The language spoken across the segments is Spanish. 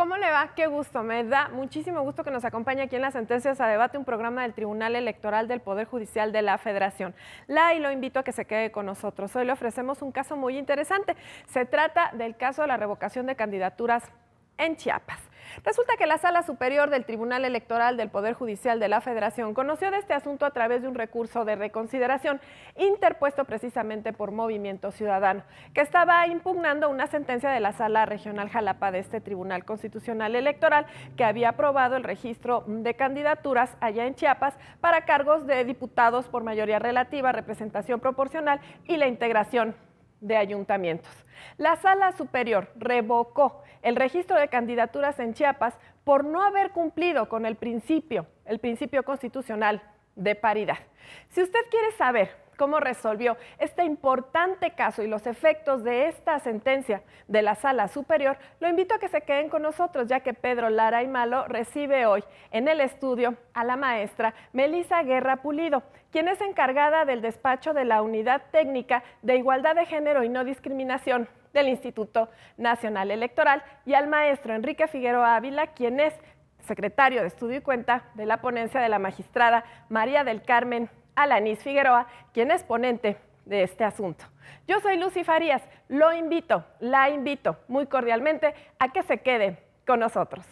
¿Cómo le va? Qué gusto, me da muchísimo gusto que nos acompañe aquí en Las Sentencias a Debate, un programa del Tribunal Electoral del Poder Judicial de la Federación. Y lo invito a que se quede con nosotros. Hoy le ofrecemos un caso muy interesante. Se trata del caso de la revocación de candidaturas en Chiapas. Resulta que la Sala Superior del Tribunal Electoral del Poder Judicial de la Federación conoció de este asunto a través de un recurso de reconsideración interpuesto precisamente por Movimiento Ciudadano, que estaba impugnando una sentencia de la Sala Regional Jalapa de este Tribunal Constitucional Electoral que había aprobado el registro de candidaturas allá en Chiapas para cargos de diputados por mayoría relativa, representación proporcional y la integración de ayuntamientos. La Sala Superior revocó el registro de candidaturas en Chiapas por no haber cumplido con el principio constitucional de paridad. Si usted quiere saber cómo resolvió este importante caso y los efectos de esta sentencia de la Sala Superior, lo invito a que se queden con nosotros, ya que Pedro Lara y Malo recibe hoy en el estudio a la maestra Melisa Guerra Pulido, quien es encargada del despacho de la Unidad Técnica de Igualdad de Género y No Discriminación del Instituto Nacional Electoral, y al maestro Enrique Figueroa Ávila, quien es secretario de Estudio y Cuenta de la ponencia de la magistrada María del Carmen Alanís Figueroa, quien es ponente de este asunto. Yo soy Lucy Farías, la invito muy cordialmente a que se quede con nosotros.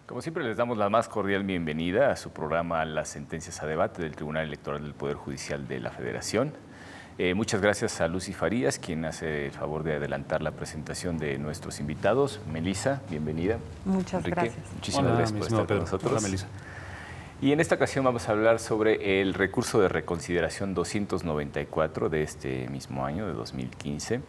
Como siempre, les damos la más cordial bienvenida a su programa Las Sentencias a Debate del Tribunal Electoral del Poder Judicial de la Federación. Muchas gracias a Lucy Farías, quien hace el favor de adelantar la presentación de nuestros invitados. Melisa, bienvenida. Muchas Enrique, gracias. Muchísimas gracias por estar con nosotros. Hola, Melisa. Y en esta ocasión vamos a hablar sobre el recurso de reconsideración 294 de este mismo año, de 2015,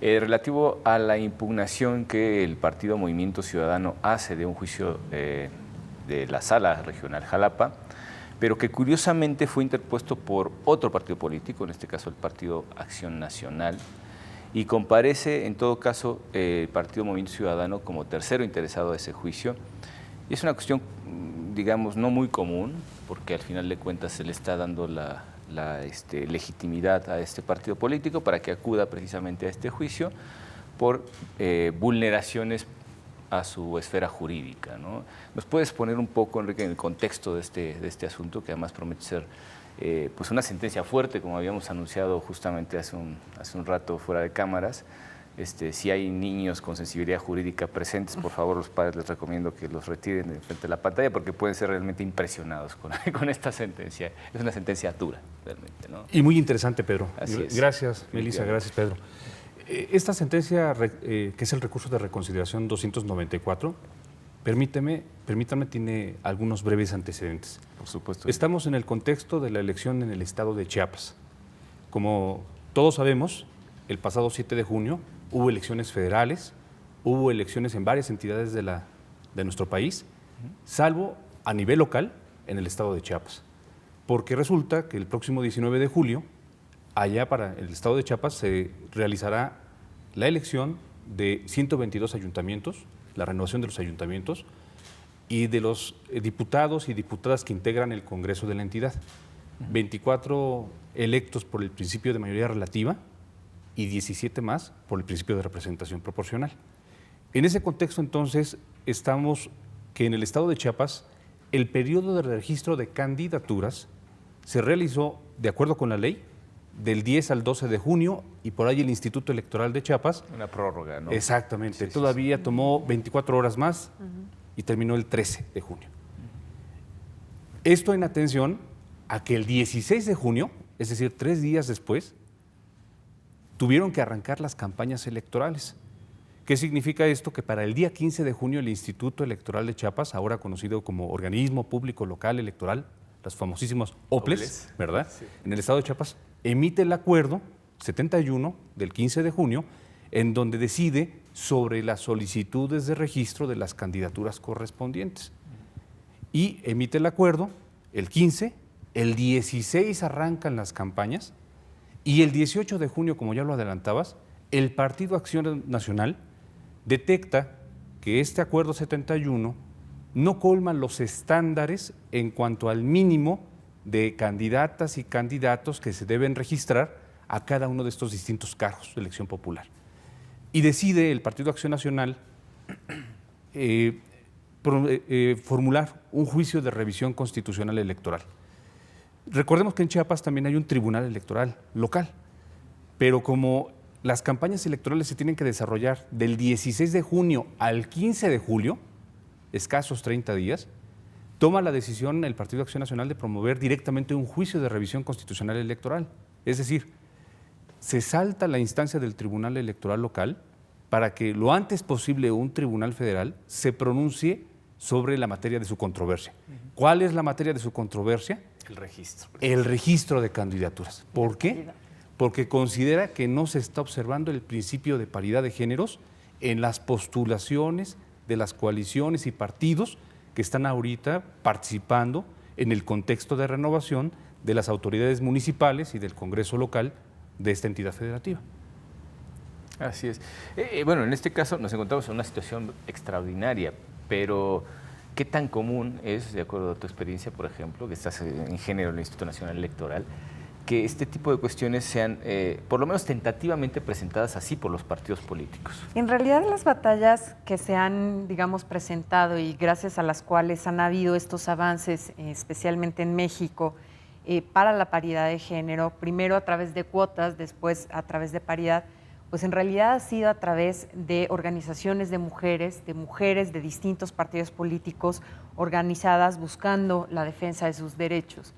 relativo a la impugnación que el partido Movimiento Ciudadano hace de un juicio de la Sala Regional Jalapa, pero que curiosamente fue interpuesto por otro partido político, en este caso el Partido Acción Nacional, y comparece en todo caso el partido Movimiento Ciudadano como tercero interesado de ese juicio. Y es una cuestión, digamos, no muy común, porque al final de cuentas se le está dando la legitimidad a este partido político para que acuda precisamente a este juicio por vulneraciones a su esfera jurídica, ¿no? ¿Nos puedes poner un poco, Enrique, en el contexto de este asunto, que además promete ser pues una sentencia fuerte, como habíamos anunciado justamente hace un rato fuera de cámaras? Si hay niños con sensibilidad jurídica presentes, por favor, los padres les recomiendo que los retiren de frente de la pantalla porque pueden ser realmente impresionados con esta sentencia. Es una sentencia dura, realmente, ¿no? Y muy interesante, Pedro. Así es. Gracias, Melisa, gracias, Pedro. Esta sentencia, que es el recurso de reconsideración 294, permítame, tiene algunos breves antecedentes. Por supuesto. Estamos en el contexto de la elección en el estado de Chiapas. Como todos sabemos, el pasado 7 de junio hubo elecciones federales, hubo elecciones en varias entidades de nuestro país, salvo a nivel local en el estado de Chiapas. Porque resulta que el próximo 19 de julio, allá para el estado de Chiapas, se realizará la elección de 122 ayuntamientos, la renovación de los ayuntamientos y de los diputados y diputadas que integran el Congreso de la entidad. 24 electos por el principio de mayoría relativa y 17 más por el principio de representación proporcional. En ese contexto, entonces, estamos que en el estado de Chiapas el periodo de registro de candidaturas se realizó, de acuerdo con la ley, del 10 al 12 de junio, y por ahí el Instituto Electoral de Chiapas. Una prórroga, ¿no? Exactamente. Sí, todavía sí. tomó 24 horas más y terminó el 13 de junio. Esto en atención a que el 16 de junio, es decir, 3 días después, tuvieron que arrancar las campañas electorales. ¿Qué significa esto? Que para el día 15 de junio el Instituto Electoral de Chiapas, ahora conocido como Organismo Público Local Electoral, los famosísimos OPLES, ¿verdad? Sí. En el estado de Chiapas, emite el acuerdo 71 del 15 de junio, en donde decide sobre las solicitudes de registro de las candidaturas correspondientes. Y emite el acuerdo el 15, el 16 arrancan las campañas, y el 18 de junio, como ya lo adelantabas, el Partido Acción Nacional detecta que este acuerdo 71 no colman los estándares en cuanto al mínimo de candidatas y candidatos que se deben registrar a cada uno de estos distintos cargos de elección popular. Y decide el Partido Acción Nacional formular un juicio de revisión constitucional electoral. Recordemos que en Chiapas también hay un tribunal electoral local, pero como las campañas electorales se tienen que desarrollar del 16 de junio al 15 de julio, escasos 30 días, toma la decisión el Partido Acción Nacional de promover directamente un juicio de revisión constitucional electoral. Es decir, se salta la instancia del Tribunal Electoral local para que lo antes posible un tribunal federal se pronuncie sobre la materia de su controversia. ¿Cuál es la materia de su controversia? El registro. El registro de candidaturas. ¿Por qué? Porque considera que no se está observando el principio de paridad de géneros en las postulaciones de las coaliciones y partidos que están ahorita participando en el contexto de renovación de las autoridades municipales y del Congreso local de esta entidad federativa. Así es. Bueno, en este caso nos encontramos en una situación extraordinaria, pero ¿qué tan común es, de acuerdo a tu experiencia, por ejemplo, que estás en género en el Instituto Nacional Electoral, que este tipo de cuestiones sean, por lo menos tentativamente, presentadas así por los partidos políticos? En realidad, las batallas que se han, digamos, presentado y gracias a las cuales han habido estos avances, especialmente en México, para la paridad de género, primero a través de cuotas, después a través de paridad, pues en realidad ha sido a través de organizaciones de mujeres de distintos partidos políticos organizadas buscando la defensa de sus derechos.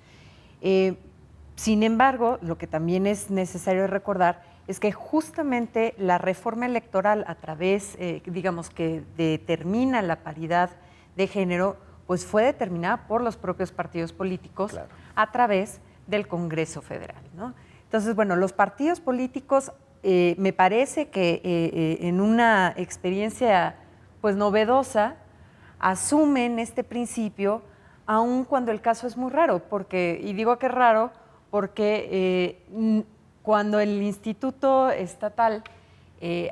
Sin embargo, lo que también es necesario recordar es que justamente la reforma electoral a través, digamos, que determina la paridad de género, pues fue determinada por los propios partidos políticos a través del Congreso Federal, ¿no? Entonces, bueno, los partidos políticos me parece que en una experiencia pues novedosa asumen este principio, aun cuando el caso es muy raro, porque, y digo que es raro, porque cuando el Instituto Estatal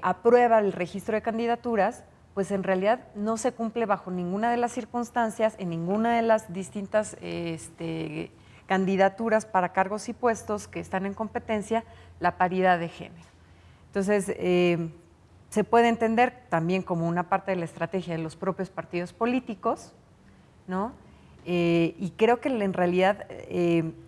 aprueba el registro de candidaturas, pues en realidad no se cumple bajo ninguna de las circunstancias, en ninguna de las distintas candidaturas para cargos y puestos que están en competencia, la paridad de género. Entonces, se puede entender también como una parte de la estrategia de los propios partidos políticos, ¿no? Y creo que en realidad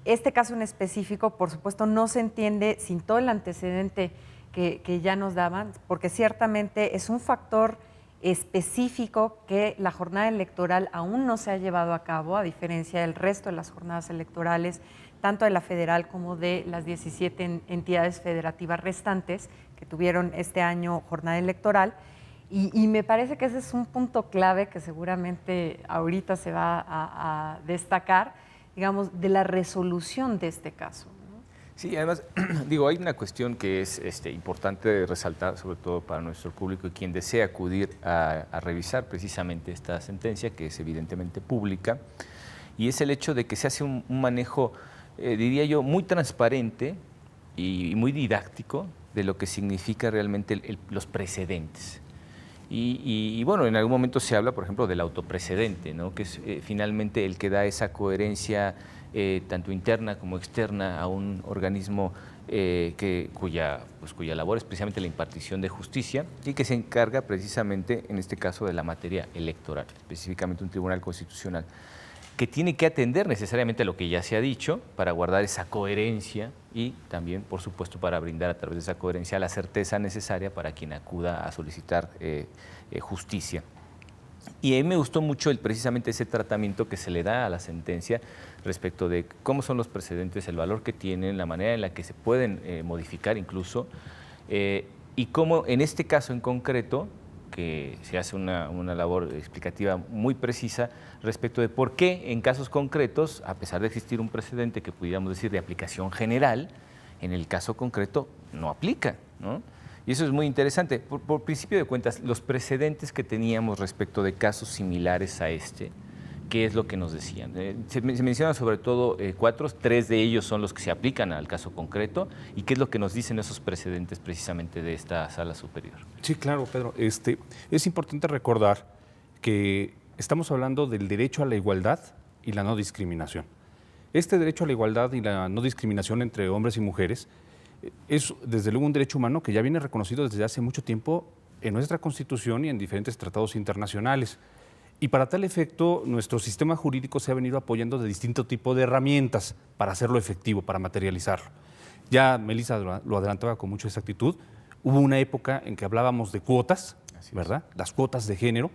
este caso en específico, por supuesto, no se entiende sin todo el antecedente que ya nos daban, porque ciertamente es un factor específico que la jornada electoral aún no se ha llevado a cabo, a diferencia del resto de las jornadas electorales, tanto de la federal como de las 17 entidades federativas restantes que tuvieron este año jornada electoral. Y me parece que ese es un punto clave que seguramente ahorita se va a destacar, digamos, de la resolución de este caso, ¿no? Sí, además, digo, hay una cuestión que es importante resaltar, sobre todo para nuestro público y quien desea acudir a revisar precisamente esta sentencia, que es evidentemente pública, y es el hecho de que se hace un manejo, diría yo, muy transparente y muy didáctico de lo que significa realmente los precedentes. Y bueno, en algún momento se habla, por ejemplo, del autoprecedente, ¿no? Que es finalmente el que da esa coherencia tanto interna como externa a un organismo cuya labor es precisamente la impartición de justicia y que se encarga precisamente, en este caso, de la materia electoral, específicamente un tribunal constitucional, que tiene que atender necesariamente a lo que ya se ha dicho para guardar esa coherencia y también, por supuesto, para brindar a través de esa coherencia la certeza necesaria para quien acuda a solicitar justicia. Y a mí me gustó mucho precisamente ese tratamiento que se le da a la sentencia respecto de cómo son los precedentes, el valor que tienen, la manera en la que se pueden modificar incluso, y cómo en este caso en concreto, que se hace una labor explicativa muy precisa respecto de por qué en casos concretos, a pesar de existir un precedente que pudiéramos decir de aplicación general, en el caso concreto no aplica, ¿no? Y eso es muy interesante. Por principio de cuentas, los precedentes que teníamos respecto de casos similares a este, ¿qué es lo que nos decían? Se mencionan sobre todo 4, 3 de ellos son los que se aplican al caso concreto. ¿Y qué es lo que nos dicen esos precedentes precisamente de esta sala superior? Sí, claro, Pedro. Es importante recordar que estamos hablando del derecho a la igualdad y la no discriminación. Este derecho a la igualdad y la no discriminación entre hombres y mujeres es, desde luego, un derecho humano que ya viene reconocido desde hace mucho tiempo en nuestra Constitución y en diferentes tratados internacionales. Y para tal efecto, nuestro sistema jurídico se ha venido apoyando de distinto tipo de herramientas para hacerlo efectivo, para materializarlo. Ya Melissa lo adelantaba con mucha exactitud. Hubo una época en que hablábamos de cuotas, ¿verdad? Las cuotas de género,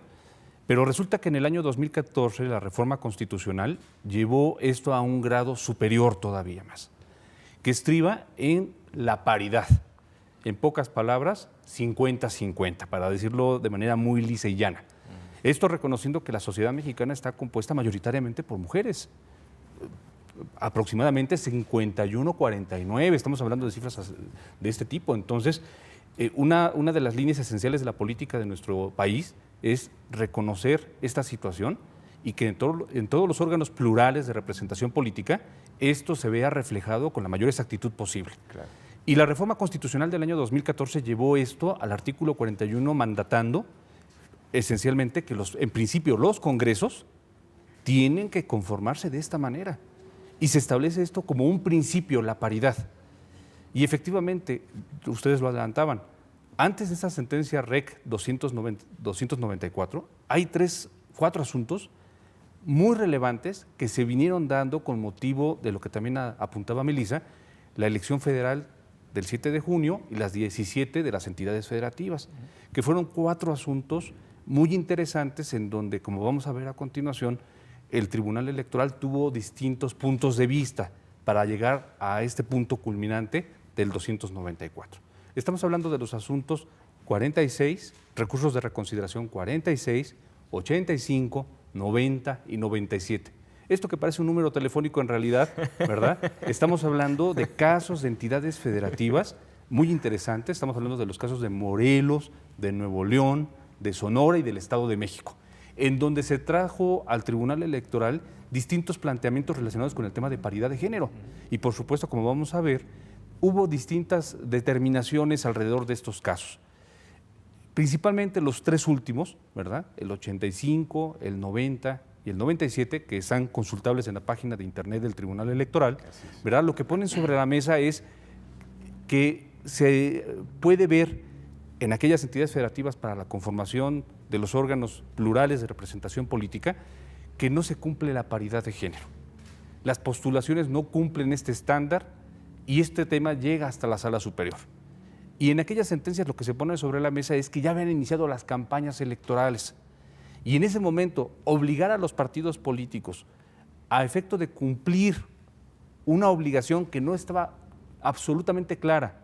pero resulta que en el año 2014 la reforma constitucional llevó esto a un grado superior todavía más, que estriba en la paridad. En pocas palabras, 50-50, para decirlo de manera muy lisa y llana. Esto reconociendo que la sociedad mexicana está compuesta mayoritariamente por mujeres, aproximadamente 51-49, estamos hablando de cifras de este tipo. Entonces, una de las líneas esenciales de la política de nuestro país es reconocer esta situación y que en todos los órganos plurales de representación política esto se vea reflejado con la mayor exactitud posible. Claro. Y la reforma constitucional del año 2014 llevó esto al artículo 41, mandatando esencialmente que en principio los congresos tienen que conformarse de esta manera. Y se establece esto como un principio, la paridad. Y efectivamente, ustedes lo adelantaban, antes de esa sentencia REC 294, hay 4 asuntos muy relevantes que se vinieron dando con motivo de lo que también apuntaba Melissa, la elección federal del 7 de junio y las 17 de las entidades federativas, que fueron 4 asuntos muy interesantes en donde, como vamos a ver a continuación, el Tribunal Electoral tuvo distintos puntos de vista para llegar a este punto culminante del 294. Estamos hablando de los asuntos 46, recursos de reconsideración 46, 85, 90 y 97. Esto que parece un número telefónico en realidad, ¿verdad? Estamos hablando de casos de entidades federativas muy interesantes. Estamos hablando de los casos de Morelos, de Nuevo León, de Sonora y del Estado de México, en donde se trajo al Tribunal Electoral distintos planteamientos relacionados con el tema de paridad de género. Y por supuesto, como vamos a ver, hubo distintas determinaciones alrededor de estos casos. Principalmente los 3 últimos, ¿verdad? El 85, el 90 y el 97, que están consultables en la página de internet del Tribunal Electoral, ¿verdad? Lo que ponen sobre la mesa es que se puede ver en aquellas entidades federativas para la conformación de los órganos plurales de representación política que no se cumple la paridad de género. Las postulaciones no cumplen este estándar y este tema llega hasta la Sala Superior. Y en aquellas sentencias lo que se pone sobre la mesa es que ya habían iniciado las campañas electorales. Y en ese momento, obligar a los partidos políticos a efecto de cumplir una obligación que no estaba absolutamente clara,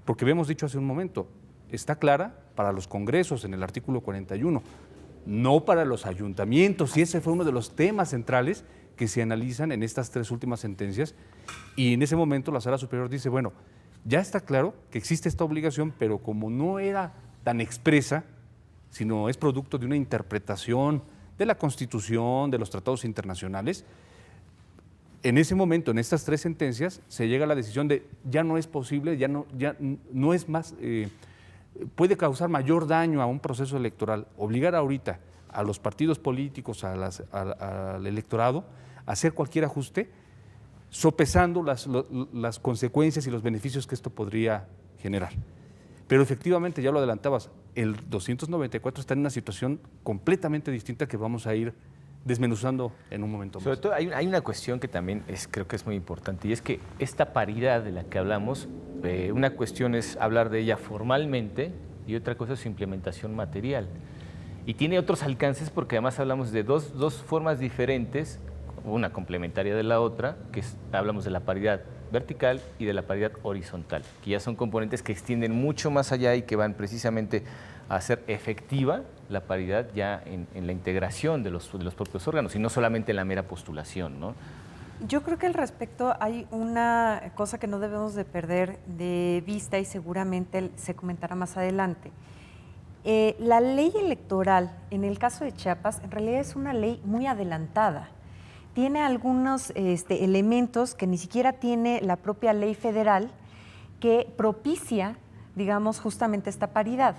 porque habíamos dicho hace un momento, está clara para los congresos en el artículo 41, no para los ayuntamientos, y ese fue uno de los temas centrales que se analizan en estas 3 últimas sentencias. Y en ese momento la Sala Superior dice, bueno, ya está claro que existe esta obligación, pero como no era tan expresa, sino es producto de una interpretación de la Constitución, de los tratados internacionales, en ese momento, en estas 3 sentencias, se llega a la decisión de ya no es posible, ya no es más, puede causar mayor daño a un proceso electoral. Obligar ahorita a los partidos políticos, al electorado, a hacer cualquier ajuste, sopesando las consecuencias y los beneficios que esto podría generar. Pero efectivamente, ya lo adelantabas, el 294 está en una situación completamente distinta que vamos a ir desmenuzando en un momento más. Sobre todo hay una cuestión que también creo que es muy importante, y es que esta paridad de la que hablamos, una cuestión es hablar de ella formalmente y otra cosa es su implementación material. Y tiene otros alcances porque además hablamos de dos formas diferentes, una complementaria de la otra, que hablamos de la paridad vertical y de la paridad horizontal, que ya son componentes que extienden mucho más allá y que van precisamente a hacer efectiva la paridad ya en la integración de los propios órganos y no solamente en la mera postulación, ¿no? Yo creo que al respecto hay una cosa que no debemos de perder de vista y seguramente se comentará más adelante. La ley electoral, en el caso de Chiapas, en realidad es una ley muy adelantada. Tiene algunos elementos que ni siquiera tiene la propia ley federal que propicia, digamos, justamente esta paridad.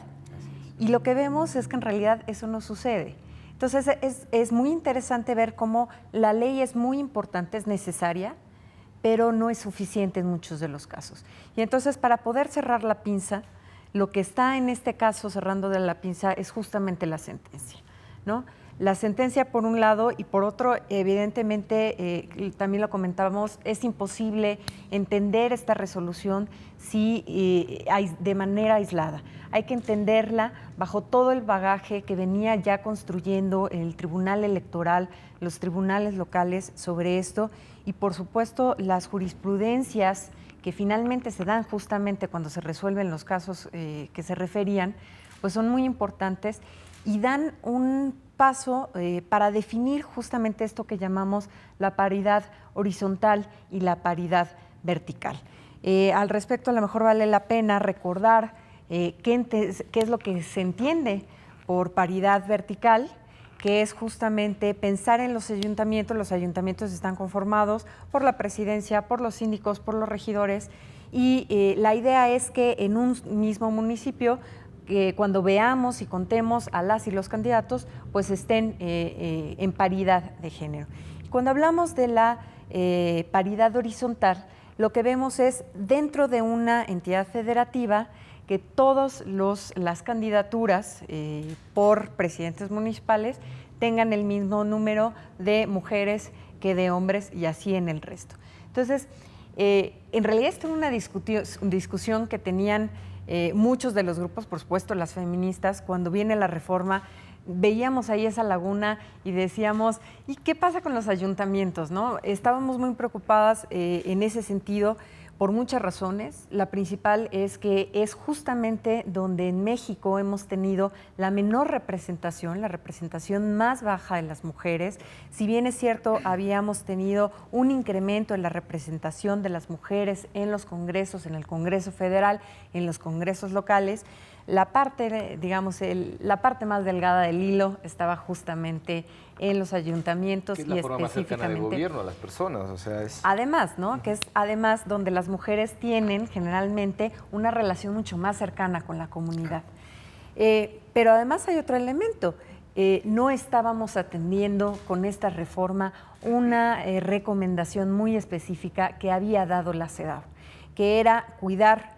Y lo que vemos es que en realidad eso no sucede. Entonces es muy interesante ver cómo la ley es muy importante, es necesaria, pero no es suficiente en muchos de los casos. Y entonces, para poder cerrar la pinza, lo que está en este caso cerrando de la pinza es justamente la sentencia, ¿no? La sentencia por un lado y por otro, evidentemente, también lo comentábamos, es imposible entender esta resolución de manera aislada. Hay que entenderla bajo todo el bagaje que venía ya construyendo el Tribunal Electoral, los tribunales locales sobre esto y, por supuesto, las jurisprudencias que finalmente se dan justamente cuando se resuelven los casos que se referían, pues son muy importantes y dan un paso para definir justamente esto que llamamos la paridad horizontal y la paridad vertical. Al respecto, a lo mejor vale la pena recordar qué es lo que se entiende por paridad vertical, que es justamente pensar en los ayuntamientos. Los ayuntamientos están conformados por la presidencia, por los síndicos, por los regidores, y la idea es que en un mismo municipio, cuando veamos y contemos a las y los candidatos, pues estén en paridad de género. Cuando hablamos de la paridad horizontal, lo que vemos es dentro de una entidad federativa que todas las candidaturas por presidentes municipales tengan el mismo número de mujeres que de hombres y así en el resto. Entonces, en realidad esta es una discusión que tenían muchos de los grupos, por supuesto las feministas. Cuando viene la reforma, veíamos ahí esa laguna y decíamos, ¿y qué pasa con los ayuntamientos, no? Estábamos muy preocupadas en ese sentido por muchas razones. La principal es que es justamente donde en México hemos tenido la menor representación, la representación más baja de las mujeres. Si bien es cierto, habíamos tenido un incremento en la representación de las mujeres en los congresos, en el Congreso Federal, en los congresos locales, la parte, digamos, la parte más delgada del hilo estaba justamente en los ayuntamientos. Que es la forma más cercana de gobierno a las personas, o sea, es... Además, ¿no? Que es además donde las mujeres tienen generalmente una relación mucho más cercana con la comunidad. Pero además hay otro elemento. No estábamos atendiendo con esta reforma una recomendación muy específica que había dado la CEDAW, que era cuidar.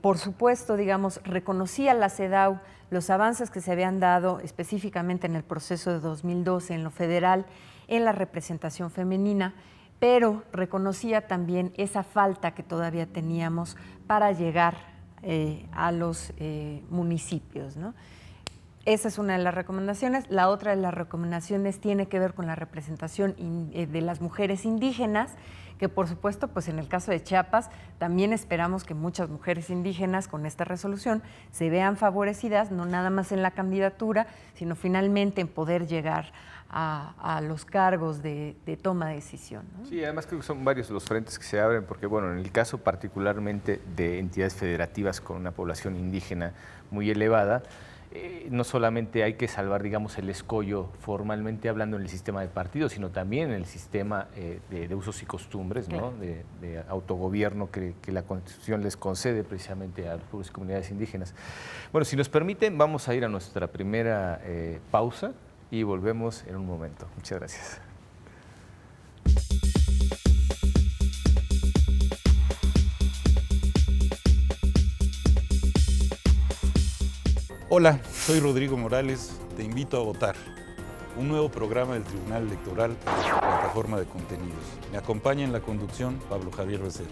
Por supuesto, digamos, reconocía la CEDAW los avances que se habían dado específicamente en el proceso de 2012 en lo federal, en la representación femenina, pero reconocía también esa falta que todavía teníamos para llegar a los municipios, ¿no? Esa es una de las recomendaciones. La otra de las recomendaciones tiene que ver con la representación de las mujeres indígenas, que por supuesto, pues en el caso de Chiapas, también esperamos que muchas mujeres indígenas con esta resolución se vean favorecidas, no nada más en la candidatura, sino finalmente en poder llegar a los cargos de toma de decisión, ¿no? Sí, además creo que son varios los frentes que se abren, porque bueno, en el caso particularmente de entidades federativas con una población indígena muy elevada, no solamente hay que salvar, digamos, el escollo formalmente hablando en el sistema de partidos, sino también en el sistema de usos y costumbres, ¿no? de autogobierno que la Constitución les concede precisamente a los pueblos y comunidades indígenas. Bueno, si nos permiten, vamos a ir a nuestra primera pausa y volvemos en un momento. Muchas gracias. Hola, soy Rodrigo Morales, te invito a votar. Un nuevo programa del Tribunal Electoral para su plataforma de contenidos. Me acompaña en la conducción Pablo Javier Becerra.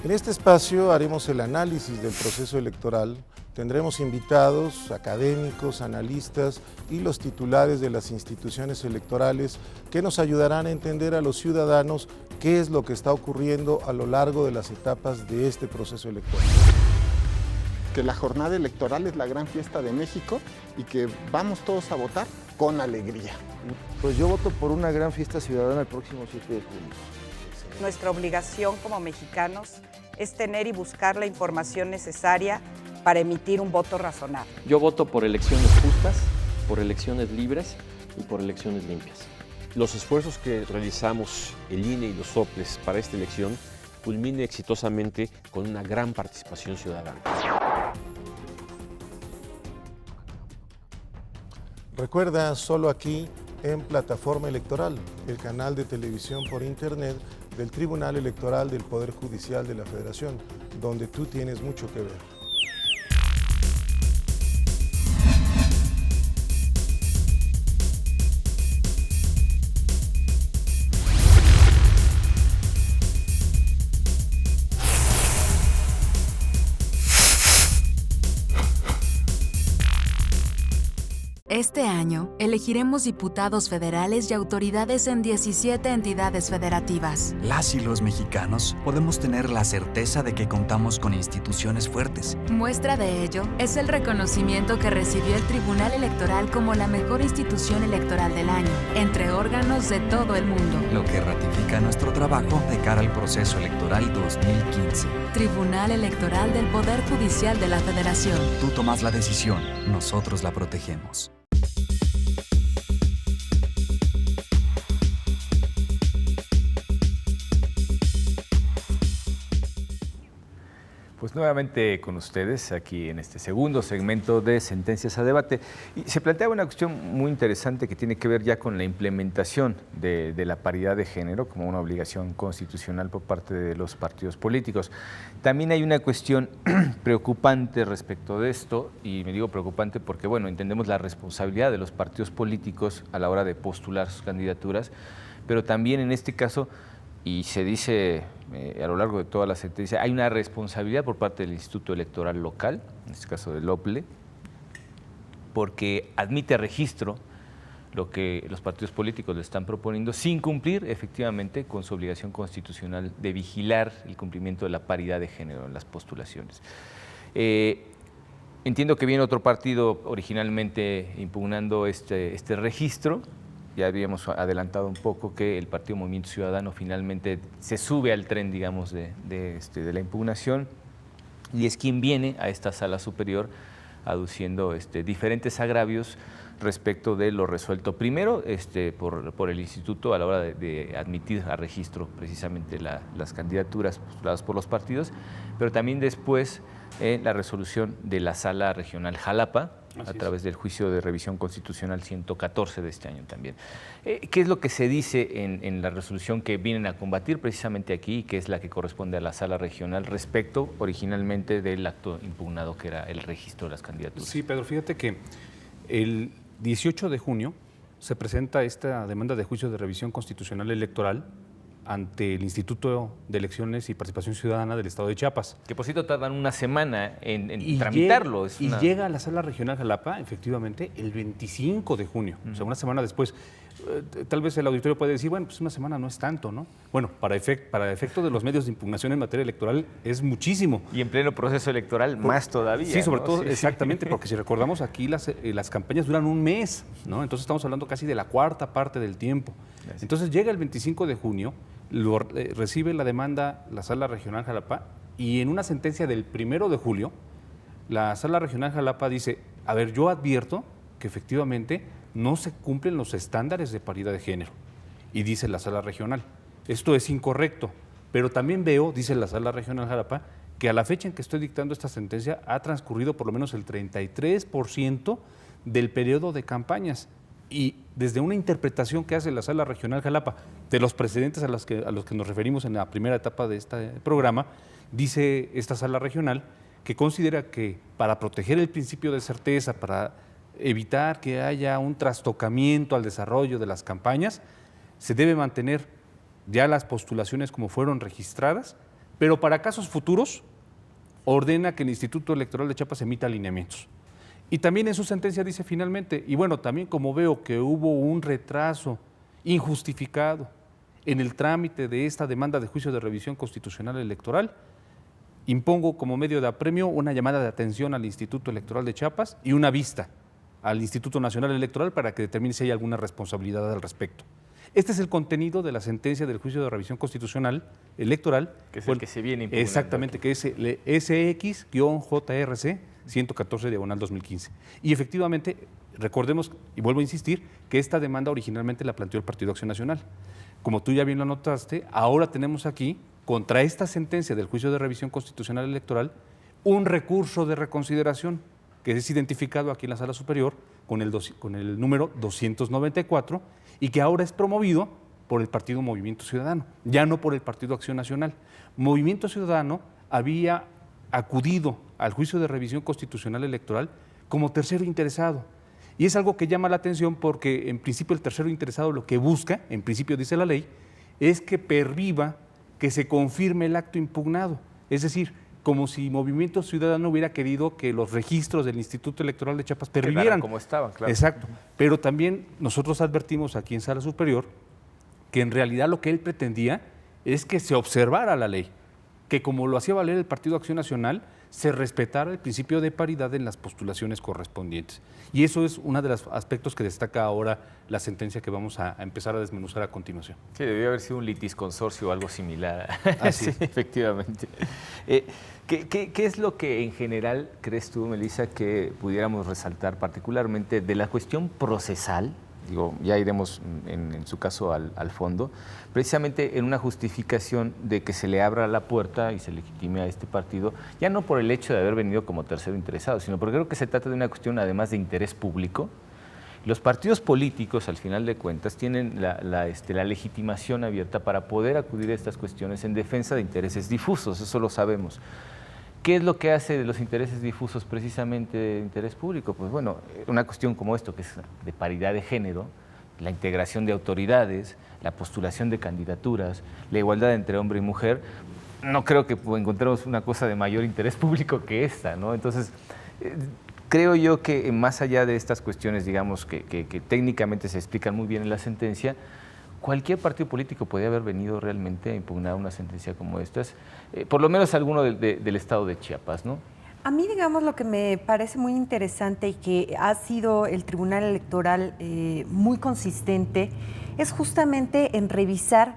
En este espacio haremos el análisis del proceso electoral. Tendremos invitados, académicos, analistas y los titulares de las instituciones electorales que nos ayudarán a entender a los ciudadanos qué es lo que está ocurriendo a lo largo de las etapas de este proceso electoral. Que la jornada electoral es la gran fiesta de México y que vamos todos a votar con alegría. Pues yo voto por una gran fiesta ciudadana el próximo 7 de junio. Nuestra obligación como mexicanos es tener y buscar la información necesaria para emitir un voto razonable. Yo voto por elecciones justas, por elecciones libres y por elecciones limpias. Los esfuerzos que realizamos el INE y los soples para esta elección culmine exitosamente con una gran participación ciudadana. Recuerda, solo aquí en Plataforma Electoral, el canal de televisión por internet del Tribunal Electoral del Poder Judicial de la Federación, donde tú tienes mucho que ver. Este año, elegiremos diputados federales y autoridades en 17 entidades federativas. Las y los mexicanos podemos tener la certeza de que contamos con instituciones fuertes. Muestra de ello es el reconocimiento que recibió el Tribunal Electoral como la mejor institución electoral del año, entre órganos de todo el mundo. Lo que ratifica nuestro trabajo de cara al proceso electoral 2015. Tribunal Electoral del Poder Judicial de la Federación. Tú tomas la decisión, nosotros la protegemos. Pues nuevamente con ustedes aquí en este segundo segmento de Sentencias a Debate. Y se planteaba una cuestión muy interesante que tiene que ver ya con la implementación de la paridad de género como una obligación constitucional por parte de los partidos políticos. También hay una cuestión preocupante respecto de esto, y me digo preocupante porque, bueno, entendemos la responsabilidad de los partidos políticos a la hora de postular sus candidaturas, pero también en este caso, y se dice a lo largo de toda la sentencia, hay una responsabilidad por parte del Instituto Electoral Local, en este caso del OPLE, porque admite registro lo que los partidos políticos le están proponiendo sin cumplir efectivamente con su obligación constitucional de vigilar el cumplimiento de la paridad de género en las postulaciones. Entiendo que viene otro partido originalmente impugnando este registro. Ya habíamos adelantado un poco que el Partido Movimiento Ciudadano finalmente se sube al tren, digamos, de la impugnación, y es quien viene a esta sala superior aduciendo diferentes agravios respecto de lo resuelto primero por el Instituto a la hora de admitir a registro precisamente las candidaturas postuladas por los partidos, pero también después la resolución de la Sala Regional Jalapa, a través del juicio de revisión constitucional 114 de este año también. ¿Qué es lo que se dice en la resolución que vienen a combatir precisamente aquí, que es la que corresponde a la sala regional respecto originalmente del acto impugnado que era el registro de las candidaturas? Sí, Pedro, fíjate que el 18 de junio se presenta esta demanda de juicio de revisión constitucional electoral ante el Instituto de Elecciones y Participación Ciudadana del Estado de Chiapas. Que por cierto tardan una semana en tramitarlo. Llega a la Sala Regional Jalapa, efectivamente, el 25 de junio, o sea, una semana después. Tal vez el auditorio puede decir, bueno, pues una semana no es tanto, ¿no? Bueno, para efecto de los medios de impugnación en materia electoral es muchísimo. Y en pleno proceso electoral más todavía. Sí, sobre ¿no? todo, sí, exactamente, porque si recordamos aquí las campañas duran un mes, ¿no? Entonces estamos hablando casi de la cuarta parte del tiempo. Gracias. Entonces llega el 25 de junio, recibe la demanda la Sala Regional Jalapa, y en una sentencia del 1 de julio, la Sala Regional Jalapa dice, a ver, yo advierto que efectivamente no se cumplen los estándares de paridad de género. Y dice la Sala Regional, esto es incorrecto, pero también veo, dice la Sala Regional Jalapa, que a la fecha en que estoy dictando esta sentencia ha transcurrido por lo menos el 33% del periodo de campañas. Y desde una interpretación que hace la Sala Regional Jalapa de los precedentes a los que nos referimos en la primera etapa de este programa, dice esta Sala Regional que considera que para proteger el principio de certeza, para evitar que haya un trastocamiento al desarrollo de las campañas, se debe mantener ya las postulaciones como fueron registradas, pero para casos futuros ordena que el Instituto Electoral de Chiapas emita alineamientos. Y también en su sentencia dice finalmente, y bueno, también como veo que hubo un retraso injustificado en el trámite de esta demanda de juicio de revisión constitucional electoral, impongo como medio de apremio una llamada de atención al Instituto Electoral de Chiapas y una vista al Instituto Nacional Electoral para que determine si hay alguna responsabilidad al respecto. Este es el contenido de la sentencia del juicio de revisión constitucional electoral. Que es el que se viene impugnando. Exactamente, que es el SX-JRC 114/2015. Y efectivamente, recordemos, y vuelvo a insistir, que esta demanda originalmente la planteó el Partido Acción Nacional. Como tú ya bien lo anotaste, ahora tenemos aquí, contra esta sentencia del juicio de revisión constitucional electoral, un recurso de reconsideración que es identificado aquí en la Sala Superior con el número 294 y que ahora es promovido por el Partido Movimiento Ciudadano, ya no por el Partido Acción Nacional. Movimiento Ciudadano había acudido al juicio de revisión constitucional electoral como tercero interesado. Y es algo que llama la atención porque, en principio, el tercero interesado lo que busca, en principio dice la ley, es que perviva, que se confirme el acto impugnado. Es decir, como si Movimiento Ciudadano hubiera querido que los registros del Instituto Electoral de Chiapas pervivieran. Como estaban, claro. Exacto. Pero también nosotros advertimos aquí en Sala Superior que en realidad lo que él pretendía es que se observara la ley, que como lo hacía valer el Partido Acción Nacional, se respetara el principio de paridad en las postulaciones correspondientes. Y eso es uno de los aspectos que destaca ahora la sentencia que vamos a empezar a desmenuzar a continuación. Sí, debió haber sido un litisconsorcio o algo similar. Así sí, efectivamente. ¿Qué es lo que en general crees tú, Melissa, que pudiéramos resaltar particularmente de la cuestión procesal? Digo, ya iremos en su caso al fondo, precisamente en una justificación de que se le abra la puerta y se legitime a este partido, ya no por el hecho de haber venido como tercero interesado, sino porque creo que se trata de una cuestión además de interés público. Los partidos políticos, al final de cuentas, tienen la legitimación abierta para poder acudir a estas cuestiones en defensa de intereses difusos, eso lo sabemos. ¿Qué es lo que hace de los intereses difusos precisamente de interés público? Pues bueno, una cuestión como esto, que es de paridad de género, la integración de autoridades, la postulación de candidaturas, la igualdad entre hombre y mujer, no creo que encontremos una cosa de mayor interés público que esta, ¿no? Entonces, creo yo que más allá de estas cuestiones, digamos, que técnicamente se explican muy bien en la sentencia, cualquier partido político podría haber venido realmente a impugnar una sentencia como estas, por lo menos alguno del estado de Chiapas, ¿no? A mí, digamos, lo que me parece muy interesante y que ha sido el Tribunal Electoral muy consistente es justamente en revisar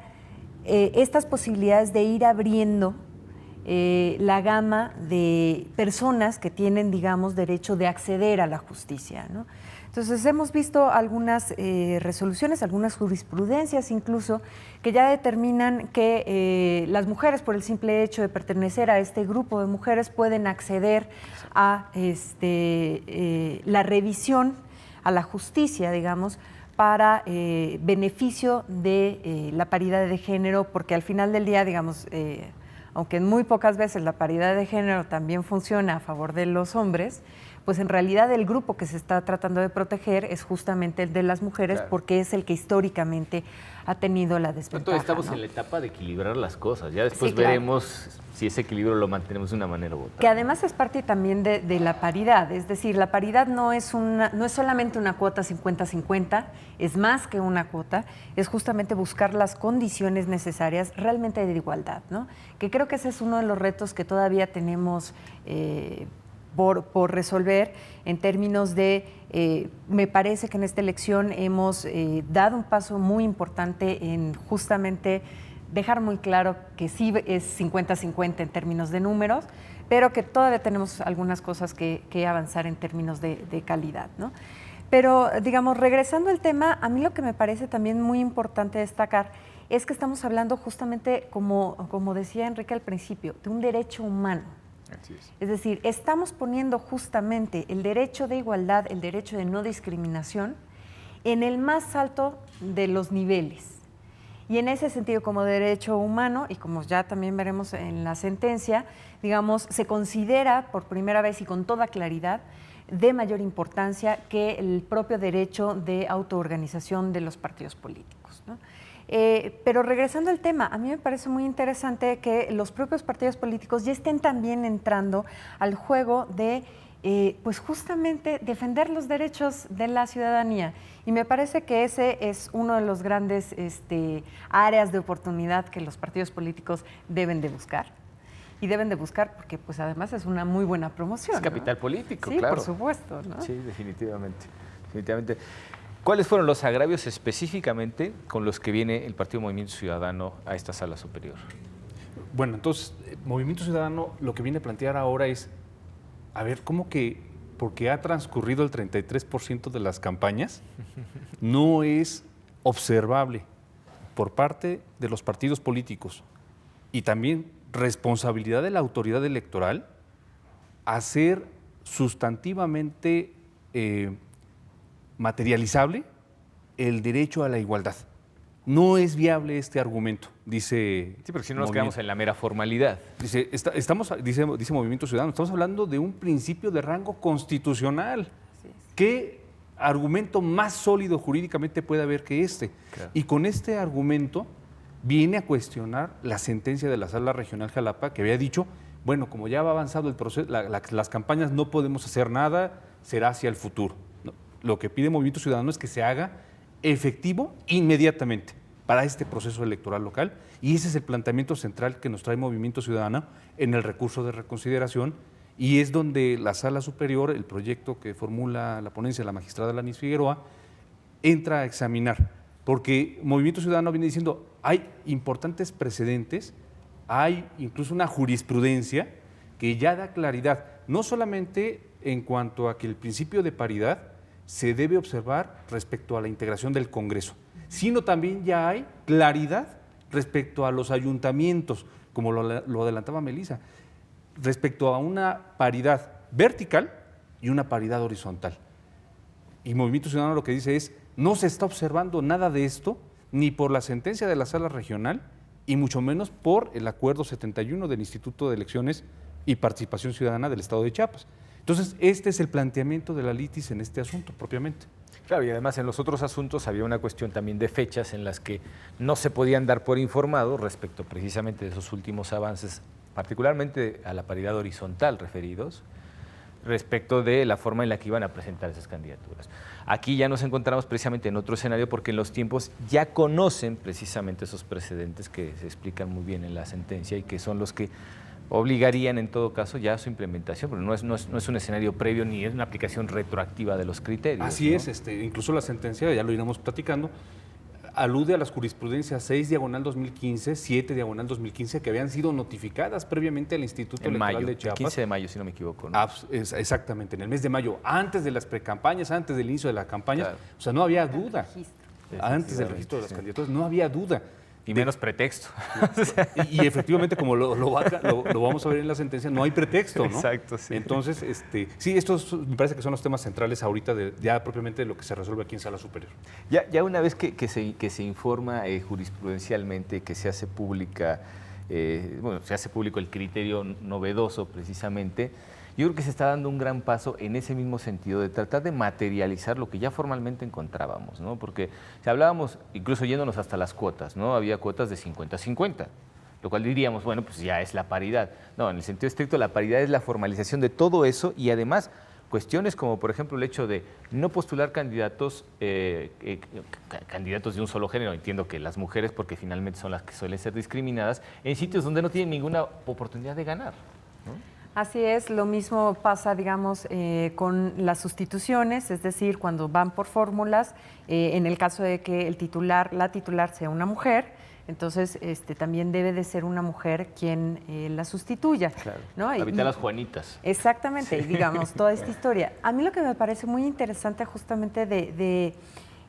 estas posibilidades de ir abriendo la gama de personas que tienen, digamos, derecho de acceder a la justicia, ¿no? Entonces, hemos visto algunas resoluciones, algunas jurisprudencias incluso, que ya determinan que las mujeres, por el simple hecho de pertenecer a este grupo de mujeres, pueden acceder a la revisión, a la justicia, digamos, para beneficio de la paridad de género, porque al final del día, digamos, aunque en muy pocas veces la paridad de género también funciona a favor de los hombres, pues en realidad el grupo que se está tratando de proteger es justamente el de las mujeres, claro, porque es el que históricamente ha tenido la desventaja. Estamos, ¿no?, en la etapa de equilibrar las cosas, ya después veremos si ese equilibrio lo mantenemos de una manera u otra. Que además es parte también de la paridad, es decir, la paridad no es solamente una cuota 50-50, es más que una cuota, es justamente buscar las condiciones necesarias realmente de igualdad, ¿no? Que creo que ese es uno de los retos que todavía tenemos por resolver en términos de, me parece que en esta elección hemos dado un paso muy importante en justamente dejar muy claro que sí es 50-50 en términos de números, pero que todavía tenemos algunas cosas que avanzar en términos de calidad, ¿no? Pero, digamos, regresando al tema, a mí lo que me parece también muy importante destacar es que estamos hablando justamente, como decía Enrique al principio, de un derecho humano. Así es. Es decir, estamos poniendo justamente el derecho de igualdad, el derecho de no discriminación, en el más alto de los niveles. Y en ese sentido, como derecho humano, y como ya también veremos en la sentencia, digamos, se considera por primera vez y con toda claridad de mayor importancia que el propio derecho de autoorganización de los partidos políticos, ¿no? Pero regresando al tema, a mí me parece muy interesante que los propios partidos políticos ya estén también entrando al juego de, pues justamente, defender los derechos de la ciudadanía. Y me parece que ese es uno de los grandes áreas de oportunidad que los partidos políticos deben de buscar. Y deben de buscar porque, pues, además es una muy buena promoción. Es capital político, sí, claro. Por supuesto, ¿no? Sí, definitivamente. ¿Cuáles fueron los agravios específicamente con los que viene el Partido Movimiento Ciudadano a esta sala superior? Bueno, entonces, Movimiento Ciudadano lo que viene a plantear ahora es, a ver, ¿cómo que porque ha transcurrido el 33% de las campañas, no es observable por parte de los partidos políticos y también responsabilidad de la autoridad electoral hacer sustantivamente materializable el derecho a la igualdad. No es viable este argumento, dice... Sí, porque si no nos quedamos en la mera formalidad. Dice Movimiento Ciudadano, estamos hablando de un principio de rango constitucional. ¿Qué argumento más sólido jurídicamente puede haber que este? Claro. Y con este argumento viene a cuestionar la sentencia de la Sala Regional Jalapa, que había dicho, bueno, como ya va avanzado el proceso, las campañas no podemos hacer nada, será hacia el futuro. No, lo que pide Movimiento Ciudadano es que se haga efectivo inmediatamente para este proceso electoral local, y ese es el planteamiento central que nos trae Movimiento Ciudadano en el recurso de reconsideración, y es donde la Sala Superior, el proyecto que formula la ponencia de la magistrada Lanis Figueroa, entra a examinar, porque Movimiento Ciudadano viene diciendo, hay importantes precedentes, hay incluso una jurisprudencia que ya da claridad, no solamente en cuanto a que el principio de paridad se debe observar respecto a la integración del Congreso, sino también ya hay claridad respecto a los ayuntamientos, como lo adelantaba Melissa, respecto a una paridad vertical y una paridad horizontal. Y Movimiento Ciudadano lo que dice es, no se está observando nada de esto, ni por la sentencia de la Sala Regional, y mucho menos por el Acuerdo 71 del Instituto de Elecciones y Participación Ciudadana del Estado de Chiapas. Entonces, este es el planteamiento de la litis en este asunto propiamente. Claro, y además en los otros asuntos había una cuestión también de fechas en las que no se podían dar por informado respecto precisamente de esos últimos avances, particularmente a la paridad horizontal referidos, respecto de la forma en la que iban a presentar esas candidaturas. Aquí ya nos encontramos precisamente en otro escenario porque en los tiempos ya conocen precisamente esos precedentes que se explican muy bien en la sentencia y que son los que obligarían en todo caso ya a su implementación, pero no es un escenario previo ni es una aplicación retroactiva de los criterios. Así ¿no? es, incluso la sentencia, ya lo iremos platicando, alude a las jurisprudencias 6/2015, 7/2015, que habían sido notificadas previamente al Instituto Electoral de Chiapas. El 15 de mayo, si no me equivoco, ¿no? Exactamente, en el mes de mayo, antes de las precampañas, antes del inicio de la campaña, claro. O sea, no había duda. Antes del registro de las candidaturas, no había duda. Y menos pretexto. Y efectivamente, como lo vamos a ver en la sentencia, no hay pretexto, ¿no? Exacto, sí. Entonces, sí, estos me parece que son los temas centrales ahorita, ya propiamente de lo que se resuelve aquí en Sala Superior. Ya una vez que se informa jurisprudencialmente, que se hace pública, se hace público el criterio novedoso precisamente, yo creo que se está dando un gran paso en ese mismo sentido de tratar de materializar lo que ya formalmente encontrábamos, ¿no? Porque si hablábamos, incluso yéndonos hasta las cuotas, ¿no? Había cuotas de 50-50, lo cual diríamos, bueno, pues ya es la paridad. No, en el sentido estricto, la paridad es la formalización de todo eso y además cuestiones como, por ejemplo, el hecho de no postular candidatos de un solo género, entiendo que las mujeres, porque finalmente son las que suelen ser discriminadas, en sitios donde no tienen ninguna oportunidad de ganar, ¿no? Así es, lo mismo pasa, digamos, con las sustituciones, es decir, cuando van por fórmulas, en el caso de que la titular sea una mujer, entonces también debe de ser una mujer quien la sustituya. Claro, ¿no? Evitar las Juanitas. Exactamente, sí. Digamos, toda esta historia. A mí lo que me parece muy interesante justamente de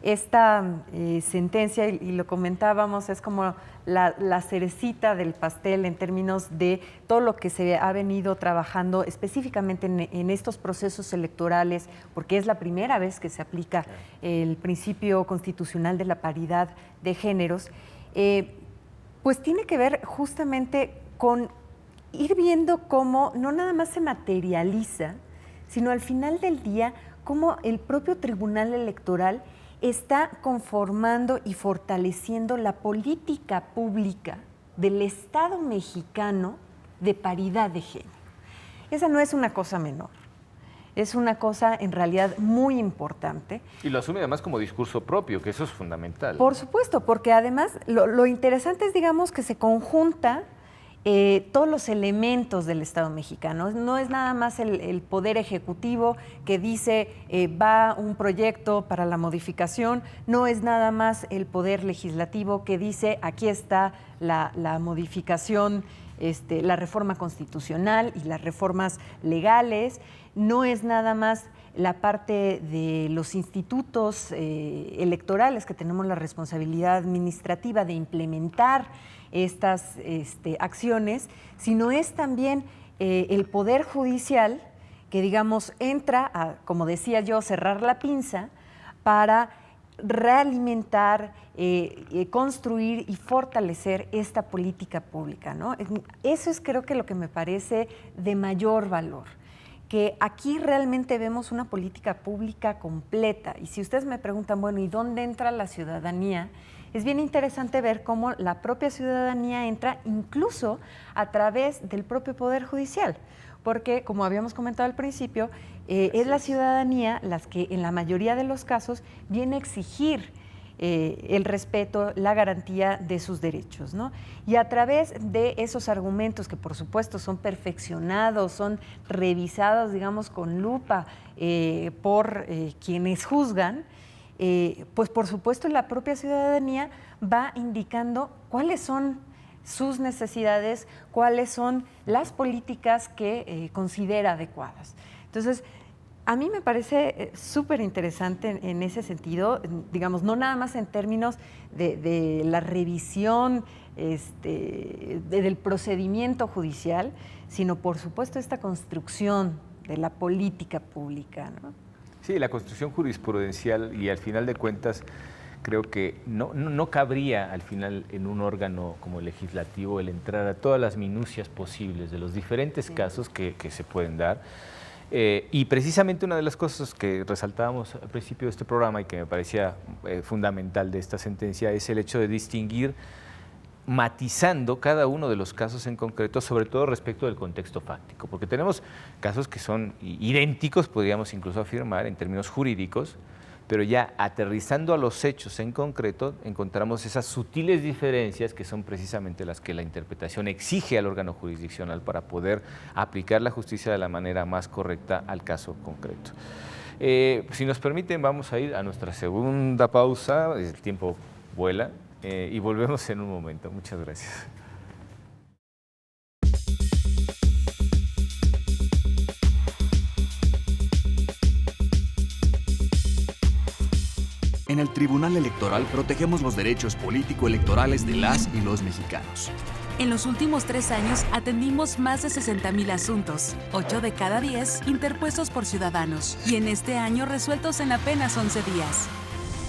esta sentencia, y lo comentábamos, es como la cerecita del pastel en términos de todo lo que se ha venido trabajando específicamente en estos procesos electorales, porque es la primera vez que se aplica el principio constitucional de la paridad de géneros, pues tiene que ver justamente con ir viendo cómo no nada más se materializa, sino al final del día, cómo el propio Tribunal Electoral está conformando y fortaleciendo la política pública del Estado mexicano de paridad de género. Esa no es una cosa menor, es una cosa en realidad muy importante. Y lo asume además como discurso propio, que eso es fundamental. Por supuesto, porque además lo interesante es, digamos, que se conjunta todos los elementos del Estado mexicano. No es nada más el Poder Ejecutivo que dice va un proyecto para la modificación, no es nada más el Poder Legislativo que dice aquí está la modificación, la reforma constitucional y las reformas legales, no es nada más la parte de los institutos electorales que tenemos la responsabilidad administrativa de implementar estas acciones, sino es también el Poder Judicial que digamos entra a, como decía yo, cerrar la pinza para realimentar, construir y fortalecer esta política pública, ¿no? Eso es creo que lo que me parece de mayor valor, que aquí realmente vemos una política pública completa. Y si ustedes me preguntan, bueno, ¿y dónde entra la ciudadanía? Es bien interesante ver cómo la propia ciudadanía entra incluso a través del propio Poder Judicial, porque, como habíamos comentado al principio, es la ciudadanía la que en la mayoría de los casos viene a exigir el respeto, la garantía de sus derechos, ¿no? Y a través de esos argumentos que por supuesto son perfeccionados, son revisados, digamos, con lupa por quienes juzgan, pues por supuesto la propia ciudadanía va indicando cuáles son sus necesidades, cuáles son las políticas que considera adecuadas. Entonces, a mí me parece súper interesante en ese sentido, digamos, no nada más en términos de la revisión del procedimiento judicial, sino por supuesto esta construcción de la política pública, ¿no? Sí, la construcción jurisprudencial y al final de cuentas creo que no cabría al final en un órgano como el legislativo el entrar a todas las minucias posibles de los diferentes casos que se pueden dar. Y precisamente una de las cosas que resaltábamos al principio de este programa y que me parecía fundamental de esta sentencia es el hecho de distinguir, matizando cada uno de los casos en concreto, sobre todo respecto del contexto fáctico, porque tenemos casos que son idénticos, podríamos incluso afirmar en términos jurídicos, pero ya aterrizando a los hechos en concreto, encontramos esas sutiles diferencias que son precisamente las que la interpretación exige al órgano jurisdiccional para poder aplicar la justicia de la manera más correcta al caso concreto. Si nos permiten, vamos a ir a nuestra segunda pausa, el tiempo vuela, y volvemos en un momento. Muchas gracias. En el Tribunal Electoral protegemos los derechos político-electorales de las y los mexicanos. En los últimos 3 años atendimos más de 60,000 asuntos, 8 de cada 10 interpuestos por ciudadanos, y en este año resueltos en apenas 11 días.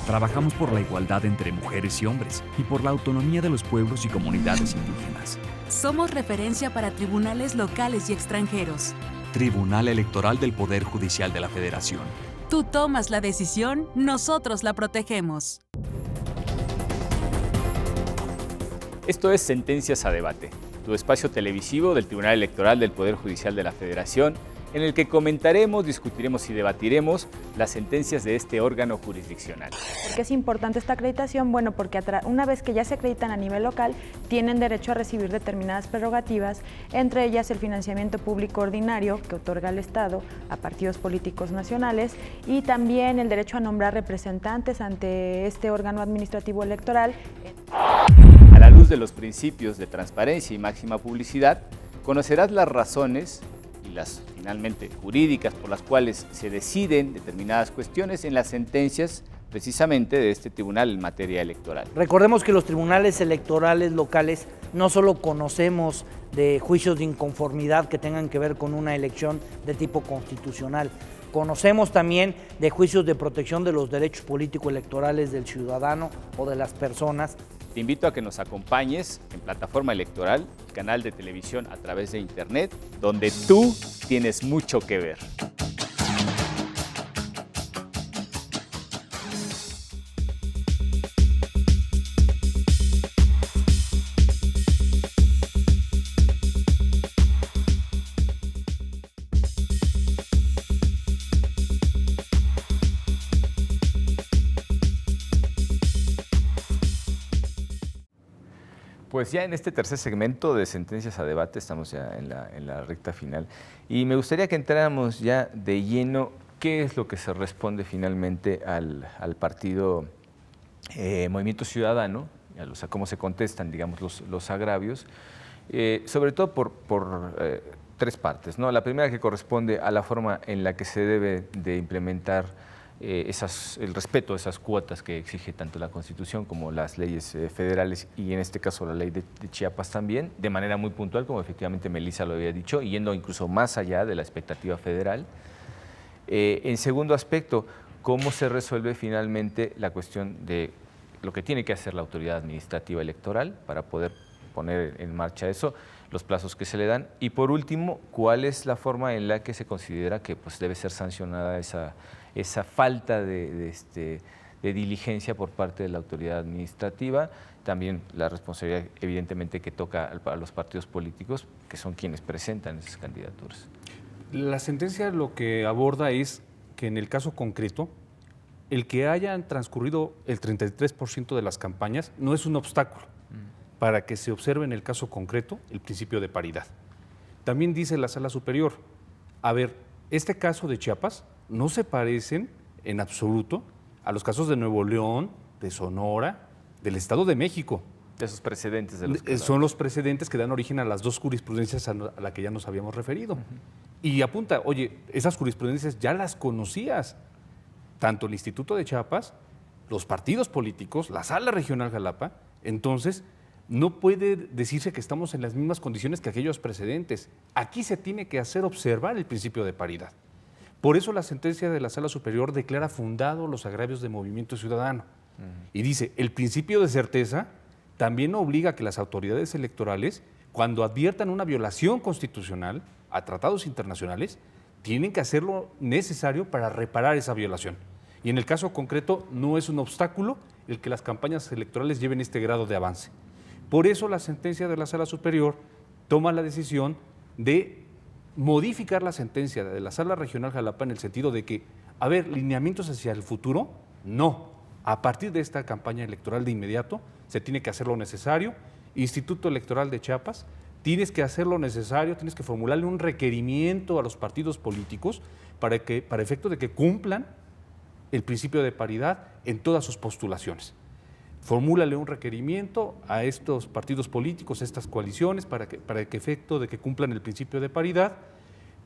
Trabajamos por la igualdad entre mujeres y hombres y por la autonomía de los pueblos y comunidades indígenas. Somos referencia para tribunales locales y extranjeros. Tribunal Electoral del Poder Judicial de la Federación. Tú tomas la decisión, nosotros la protegemos. Esto es Sentencias a Debate, tu espacio televisivo del Tribunal Electoral del Poder Judicial de la Federación, en el que comentaremos, discutiremos y debatiremos las sentencias de este órgano jurisdiccional. ¿Por qué es importante esta acreditación? Bueno, porque una vez que ya se acreditan a nivel local, tienen derecho a recibir determinadas prerrogativas, entre ellas el financiamiento público ordinario que otorga el Estado a partidos políticos nacionales y también el derecho a nombrar representantes ante este órgano administrativo electoral. A la luz de los principios de transparencia y máxima publicidad, conocerás las razones y las finalmente jurídicas por las cuales se deciden determinadas cuestiones en las sentencias precisamente de este tribunal en materia electoral. Recordemos que los tribunales electorales locales no solo conocemos de juicios de inconformidad que tengan que ver con una elección de tipo constitucional, conocemos también de juicios de protección de los derechos político-electorales del ciudadano o de las personas. Te invito a que nos acompañes en Plataforma Electoral, canal de televisión a través de Internet, donde tú tienes mucho que ver. Pues ya en este tercer segmento de Sentencias a Debate, estamos ya en la recta final, y me gustaría que entráramos ya de lleno qué es lo que se responde finalmente al partido Movimiento Ciudadano, o sea, cómo se contestan, digamos, los agravios, sobre todo por 3 partes, ¿no? La primera que corresponde a la forma en la que se debe de implementar el respeto a esas cuotas que exige tanto la Constitución como las leyes federales y en este caso la ley de Chiapas también, de manera muy puntual, como efectivamente Melissa lo había dicho, yendo incluso más allá de la expectativa federal. En segundo aspecto, ¿cómo se resuelve finalmente la cuestión de lo que tiene que hacer la autoridad administrativa electoral para poder poner en marcha eso, los plazos que se le dan? Y por último, ¿cuál es la forma en la que se considera que pues, debe ser sancionada esa falta de diligencia por parte de la autoridad administrativa? También la responsabilidad evidentemente que toca a los partidos políticos, que son quienes presentan esas candidaturas. La sentencia lo que aborda es que en el caso concreto, el que hayan transcurrido el 33% de las campañas no es un obstáculo para que se observe en el caso concreto el principio de paridad. También dice la Sala Superior, a ver, este caso de Chiapas no se parecen en absoluto a los casos de Nuevo León, de Sonora, del Estado de México. De esos precedentes de los que son los precedentes que dan origen a las dos jurisprudencias a la que ya nos habíamos referido. Y apunta, oye, esas jurisprudencias ya las conocías, tanto el Instituto de Chiapas, los partidos políticos, la Sala Regional Jalapa. Entonces, no puede decirse que estamos en las mismas condiciones que aquellos precedentes. Aquí se tiene que hacer observar el principio de paridad. Por eso la sentencia de la Sala Superior declara fundado los agravios de Movimiento Ciudadano. Y dice, el principio de certeza también obliga a que las autoridades electorales, cuando adviertan una violación constitucional a tratados internacionales, tienen que hacer lo necesario para reparar esa violación. Y en el caso concreto no es un obstáculo el que las campañas electorales lleven este grado de avance. Por eso la sentencia de la Sala Superior toma la decisión de modificar la sentencia de la Sala Regional Jalapa en el sentido de que, a ver, lineamientos hacia el futuro, no. A partir de esta campaña electoral de inmediato se tiene que hacer lo necesario. Instituto Electoral de Chiapas, tienes que hacer lo necesario, tienes que formularle un requerimiento a los partidos políticos para efecto de que cumplan el principio de paridad en todas sus postulaciones. Formúlale un requerimiento a estos partidos políticos, a estas coaliciones, para que efecto de que cumplan el principio de paridad.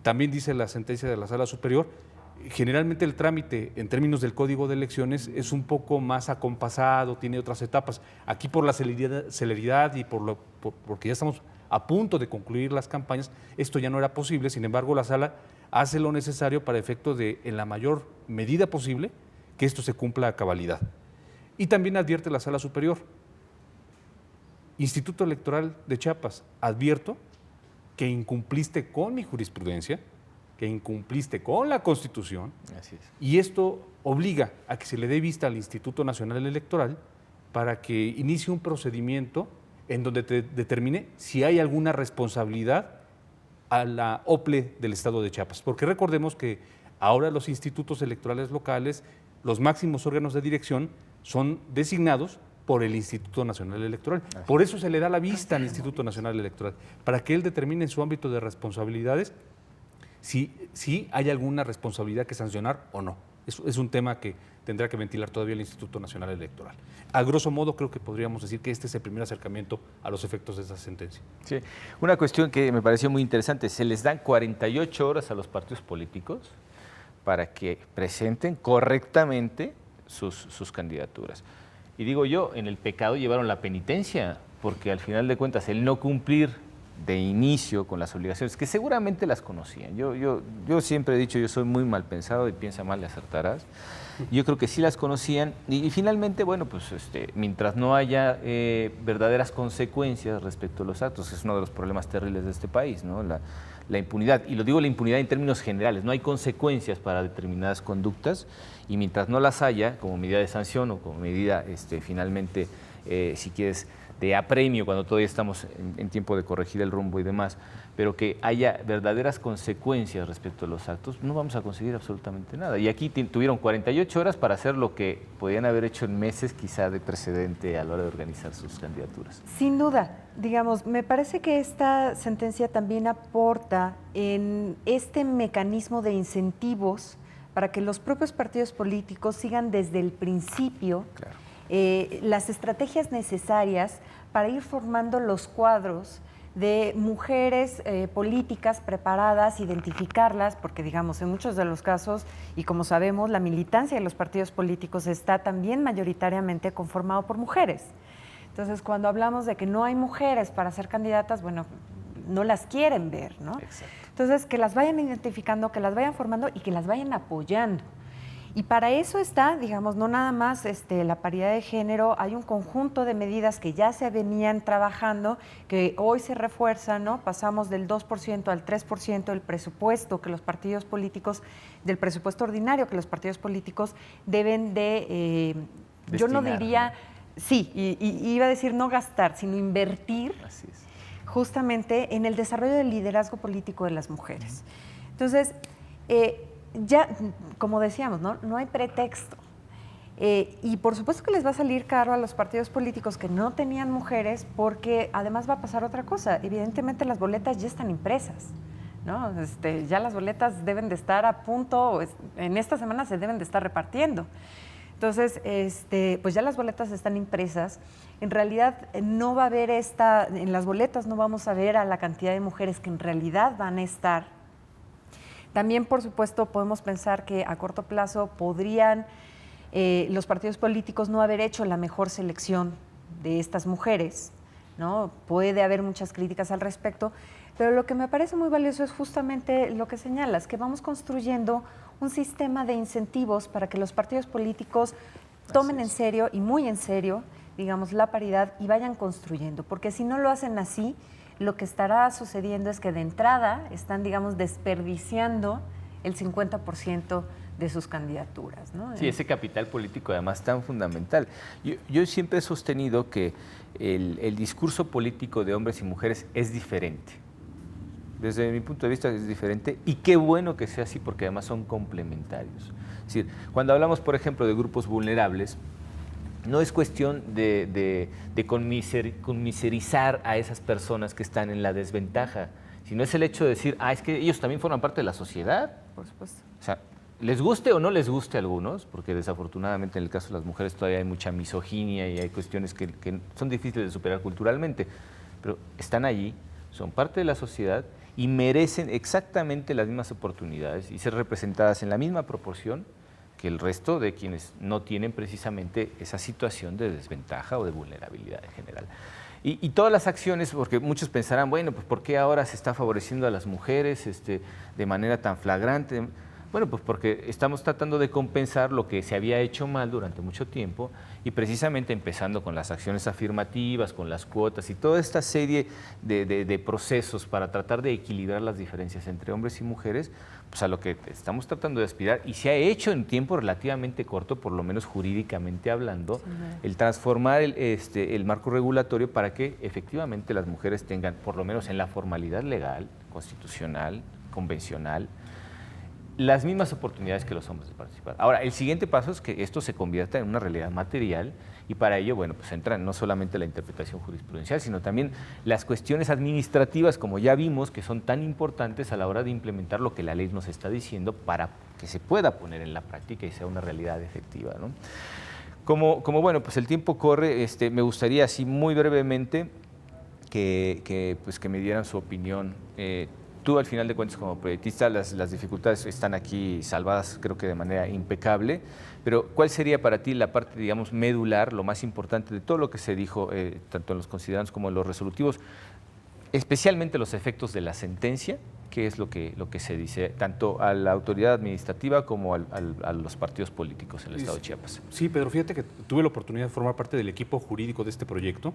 También dice la sentencia de la Sala Superior, generalmente el trámite en términos del Código de Elecciones es un poco más acompasado, tiene otras etapas. Aquí por la celeridad y porque ya estamos a punto de concluir las campañas, esto ya no era posible. Sin embargo, la Sala hace lo necesario para efecto de, en la mayor medida posible, que esto se cumpla a cabalidad. Y también advierte la Sala Superior, Instituto Electoral de Chiapas, advierto que incumpliste con mi jurisprudencia, que incumpliste con la Constitución. Así es. Y esto obliga a que se le dé vista al Instituto Nacional Electoral para que inicie un procedimiento en donde te determine si hay alguna responsabilidad a la OPLE del Estado de Chiapas. Porque recordemos que ahora los institutos electorales locales, los máximos órganos de dirección, son designados por el Instituto Nacional Electoral. Por eso se le da la vista al Instituto Nacional Electoral, para que él determine en su ámbito de responsabilidades si hay alguna responsabilidad que sancionar o no. Es un tema que tendrá que ventilar todavía el Instituto Nacional Electoral. A grosso modo, creo que podríamos decir que este es el primer acercamiento a los efectos de esa sentencia. Sí. Una cuestión que me pareció muy interesante, se les dan 48 horas a los partidos políticos para que presenten correctamente sus candidaturas. Y digo yo, en el pecado llevaron la penitencia, porque al final de cuentas el no cumplir de inicio con las obligaciones, que seguramente las conocían. Yo siempre he dicho, yo soy muy mal pensado y piensa mal le acertarás. Yo creo que sí las conocían y finalmente, bueno, pues mientras no haya verdaderas consecuencias respecto a los actos, que es uno de los problemas terribles de este país, ¿no? La impunidad, y lo digo la impunidad en términos generales, no hay consecuencias para determinadas conductas y mientras no las haya, como medida de sanción o como medida finalmente, si quieres, de apremio, cuando todavía estamos en tiempo de corregir el rumbo y demás, pero que haya verdaderas consecuencias respecto a los actos, no vamos a conseguir absolutamente nada. Y aquí tuvieron 48 horas para hacer lo que podían haber hecho en meses quizá de precedente a la hora de organizar sus candidaturas. Sin duda, digamos, me parece que esta sentencia también aporta en este mecanismo de incentivos para que los propios partidos políticos sigan desde el principio las estrategias necesarias para ir formando los cuadros de mujeres políticas preparadas, identificarlas, porque digamos, en muchos de los casos, y como sabemos, la militancia de los partidos políticos está también mayoritariamente conformado por mujeres. Entonces, cuando hablamos de que no hay mujeres para ser candidatas, bueno, no las quieren ver, ¿no? Exacto. Entonces, que las vayan identificando, que las vayan formando y que las vayan apoyando. Y para eso está, digamos, no nada más la paridad de género, hay un conjunto de medidas que ya se venían trabajando, que hoy se refuerzan, ¿no? Pasamos del 2% al 3% del presupuesto que los partidos políticos, del presupuesto ordinario que los partidos políticos deben de, yo no diría, sí, y iba a decir no gastar, sino invertir. Así es. Justamente en el desarrollo del liderazgo político de las mujeres. Entonces, ya, como decíamos, no hay pretexto. Y por supuesto que les va a salir caro a los partidos políticos que no tenían mujeres, porque además va a pasar otra cosa. Evidentemente las boletas ya están impresas, ¿no? Ya las boletas deben de estar a punto, en esta semana se deben de estar repartiendo. Entonces, pues ya las boletas están impresas. En realidad no va a haber en las boletas no vamos a ver a la cantidad de mujeres que en realidad van a estar. También, por supuesto, podemos pensar que a corto plazo podrían los partidos políticos no haber hecho la mejor selección de estas mujeres, ¿no? Puede haber muchas críticas al respecto, pero lo que me parece muy valioso es justamente lo que señalas, que vamos construyendo un sistema de incentivos para que los partidos políticos tomen en serio y muy en serio, digamos, la paridad y vayan construyendo, porque si no lo hacen así, lo que estará sucediendo es que de entrada están, digamos, desperdiciando el 50% de sus candidaturas, ¿no? Sí, ese capital político además tan fundamental. Yo siempre he sostenido que el discurso político de hombres y mujeres es diferente. Desde mi punto de vista es diferente y qué bueno que sea así porque además son complementarios. Es decir, cuando hablamos, por ejemplo, de grupos vulnerables, no es cuestión de conmiserizar a esas personas que están en la desventaja, sino es el hecho de decir, es que ellos también forman parte de la sociedad. Por supuesto. O sea, les guste o no les guste a algunos, porque desafortunadamente en el caso de las mujeres todavía hay mucha misoginia y hay cuestiones que son difíciles de superar culturalmente, pero están allí, son parte de la sociedad y merecen exactamente las mismas oportunidades y ser representadas en la misma proporción que el resto de quienes no tienen precisamente esa situación de desventaja o de vulnerabilidad en general. Y todas las acciones, porque muchos pensarán, bueno, pues ¿por qué ahora se está favoreciendo a las mujeres de manera tan flagrante? Bueno, pues porque estamos tratando de compensar lo que se había hecho mal durante mucho tiempo y precisamente empezando con las acciones afirmativas, con las cuotas y toda esta serie de procesos para tratar de equilibrar las diferencias entre hombres y mujeres, pues a lo que estamos tratando de aspirar y se ha hecho en tiempo relativamente corto, por lo menos jurídicamente hablando, el transformar el marco regulatorio para que efectivamente las mujeres tengan, por lo menos en la formalidad legal, constitucional, convencional, las mismas oportunidades que los hombres de participar. Ahora, el siguiente paso es que esto se convierta en una realidad material y para ello, bueno, pues entra no solamente la interpretación jurisprudencial, sino también las cuestiones administrativas, como ya vimos, que son tan importantes a la hora de implementar lo que la ley nos está diciendo para que se pueda poner en la práctica y sea una realidad efectiva, ¿no? Como bueno, pues el tiempo corre, me gustaría así muy brevemente que me dieran su opinión. Tú, al final de cuentas, como proyectista, las dificultades están aquí salvadas, creo que de manera impecable, pero ¿cuál sería para ti la parte, digamos, medular, lo más importante de todo lo que se dijo, tanto en los considerandos como en los resolutivos, especialmente los efectos de la sentencia? ¿Qué es lo que se dice tanto a la autoridad administrativa como a los partidos políticos en el estado de Chiapas? Sí, Pedro, fíjate que tuve la oportunidad de formar parte del equipo jurídico de este proyecto.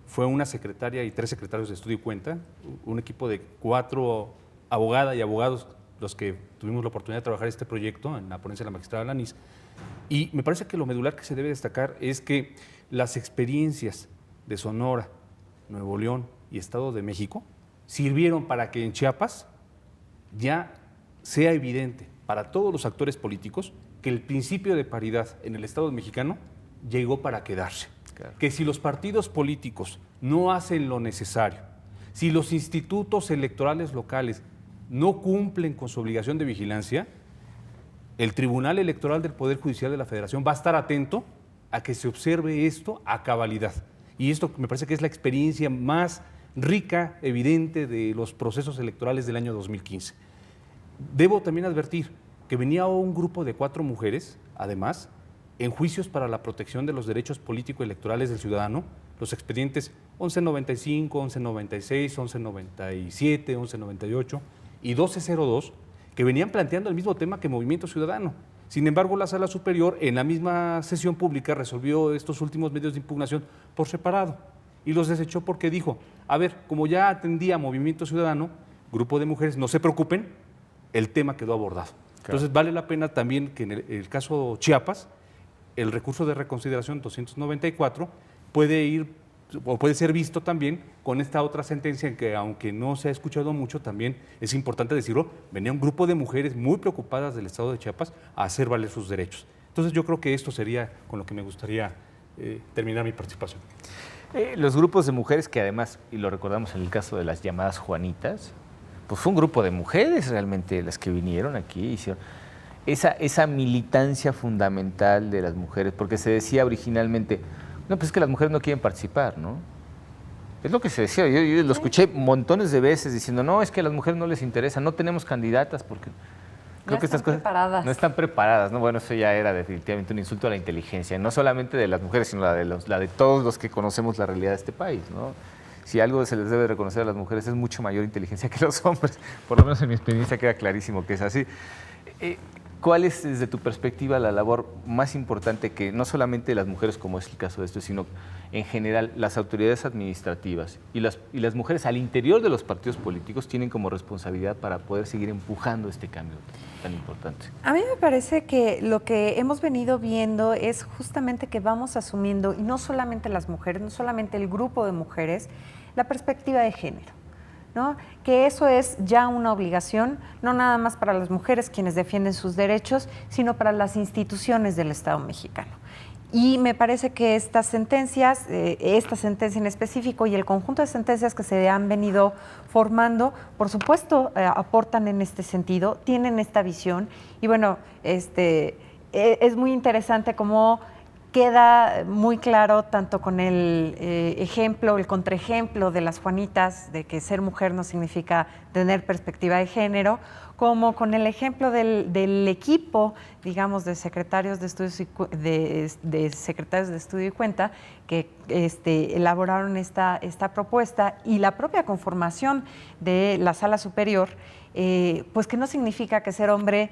Fue una secretaria y 3 secretarios de estudio y cuenta, un equipo de 4 abogadas y abogados los que tuvimos la oportunidad de trabajar este proyecto en la ponencia de la magistrada Alanis. Y me parece que lo medular que se debe destacar es que las experiencias de Sonora, Nuevo León y Estado de México sirvieron para que en Chiapas ya sea evidente para todos los actores políticos que el principio de paridad en el Estado mexicano llegó para quedarse. Claro. Que si los partidos políticos no hacen lo necesario, si los institutos electorales locales no cumplen con su obligación de vigilancia, el Tribunal Electoral del Poder Judicial de la Federación va a estar atento a que se observe esto a cabalidad. Y esto me parece que es la experiencia más rica, evidente de los procesos electorales del año 2015. Debo también advertir que venía un grupo de 4 mujeres, además, en juicios para la protección de los derechos político-electorales del ciudadano, los expedientes 1195, 1196, 1197, 1198 y 1202, que venían planteando el mismo tema que Movimiento Ciudadano. Sin embargo, la Sala Superior, en la misma sesión pública, resolvió estos últimos medios de impugnación por separado y los desechó porque dijo, a ver, como ya atendía Movimiento Ciudadano, grupo de mujeres, no se preocupen, el tema quedó abordado. Claro. Entonces, vale la pena también que en el caso Chiapas, el recurso de reconsideración 294 puede ser visto también con esta otra sentencia en que, aunque no se ha escuchado mucho, también es importante decirlo, venía un grupo de mujeres muy preocupadas del estado de Chiapas a hacer valer sus derechos. Entonces yo creo que esto sería con lo que me gustaría terminar mi participación. Los grupos de mujeres que además, y lo recordamos en el caso de las llamadas Juanitas, pues fue un grupo de mujeres realmente las que vinieron aquí, hicieron esa militancia fundamental de las mujeres, porque se decía originalmente, no, pues es que las mujeres no quieren participar, ¿no? Es lo que se decía, yo lo escuché montones de veces diciendo, no, es que a las mujeres no les interesa, no tenemos candidatas porque creo que estas cosas no están preparadas, ¿no? Bueno, eso ya era definitivamente un insulto a la inteligencia, no solamente de las mujeres, sino la de todos los que conocemos la realidad de este país, ¿no? Si algo se les debe reconocer a las mujeres es mucho mayor inteligencia que los hombres, por lo menos en mi experiencia queda clarísimo que es así. ¿Cuál es, desde tu perspectiva, la labor más importante que no solamente las mujeres, como es el caso de esto, sino en general las autoridades administrativas y las mujeres al interior de los partidos políticos tienen como responsabilidad para poder seguir empujando este cambio tan importante? A mí me parece que lo que hemos venido viendo es justamente que vamos asumiendo, y no solamente las mujeres, no solamente el grupo de mujeres, la perspectiva de género, ¿no? Que eso es ya una obligación, no nada más para las mujeres quienes defienden sus derechos, sino para las instituciones del Estado mexicano. Y me parece que estas sentencias, esta sentencia en específico y el conjunto de sentencias que se han venido formando, por supuesto, aportan en este sentido, tienen esta visión. Y bueno, es muy interesante cómo queda muy claro tanto con el ejemplo, el contraejemplo de las Juanitas, de que ser mujer no significa tener perspectiva de género, como con el ejemplo del equipo, digamos, de secretarios de estudios de secretarios de estudio y cuenta que elaboraron esta propuesta, y la propia conformación de la Sala Superior, pues que no significa que ser hombre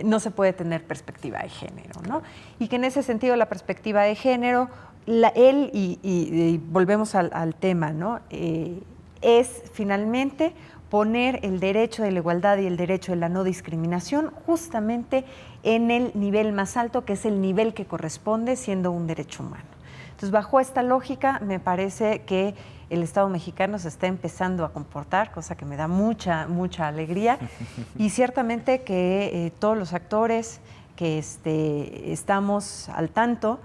no se puede tener perspectiva de género, ¿no? Y que en ese sentido la perspectiva de género, y volvemos al tema, ¿no? Es finalmente poner el derecho de la igualdad y el derecho de la no discriminación justamente en el nivel más alto, que es el nivel que corresponde siendo un derecho humano. Entonces, bajo esta lógica, me parece que el Estado mexicano se está empezando a comportar, cosa que me da mucha alegría, y ciertamente que todos los actores que estamos al tanto,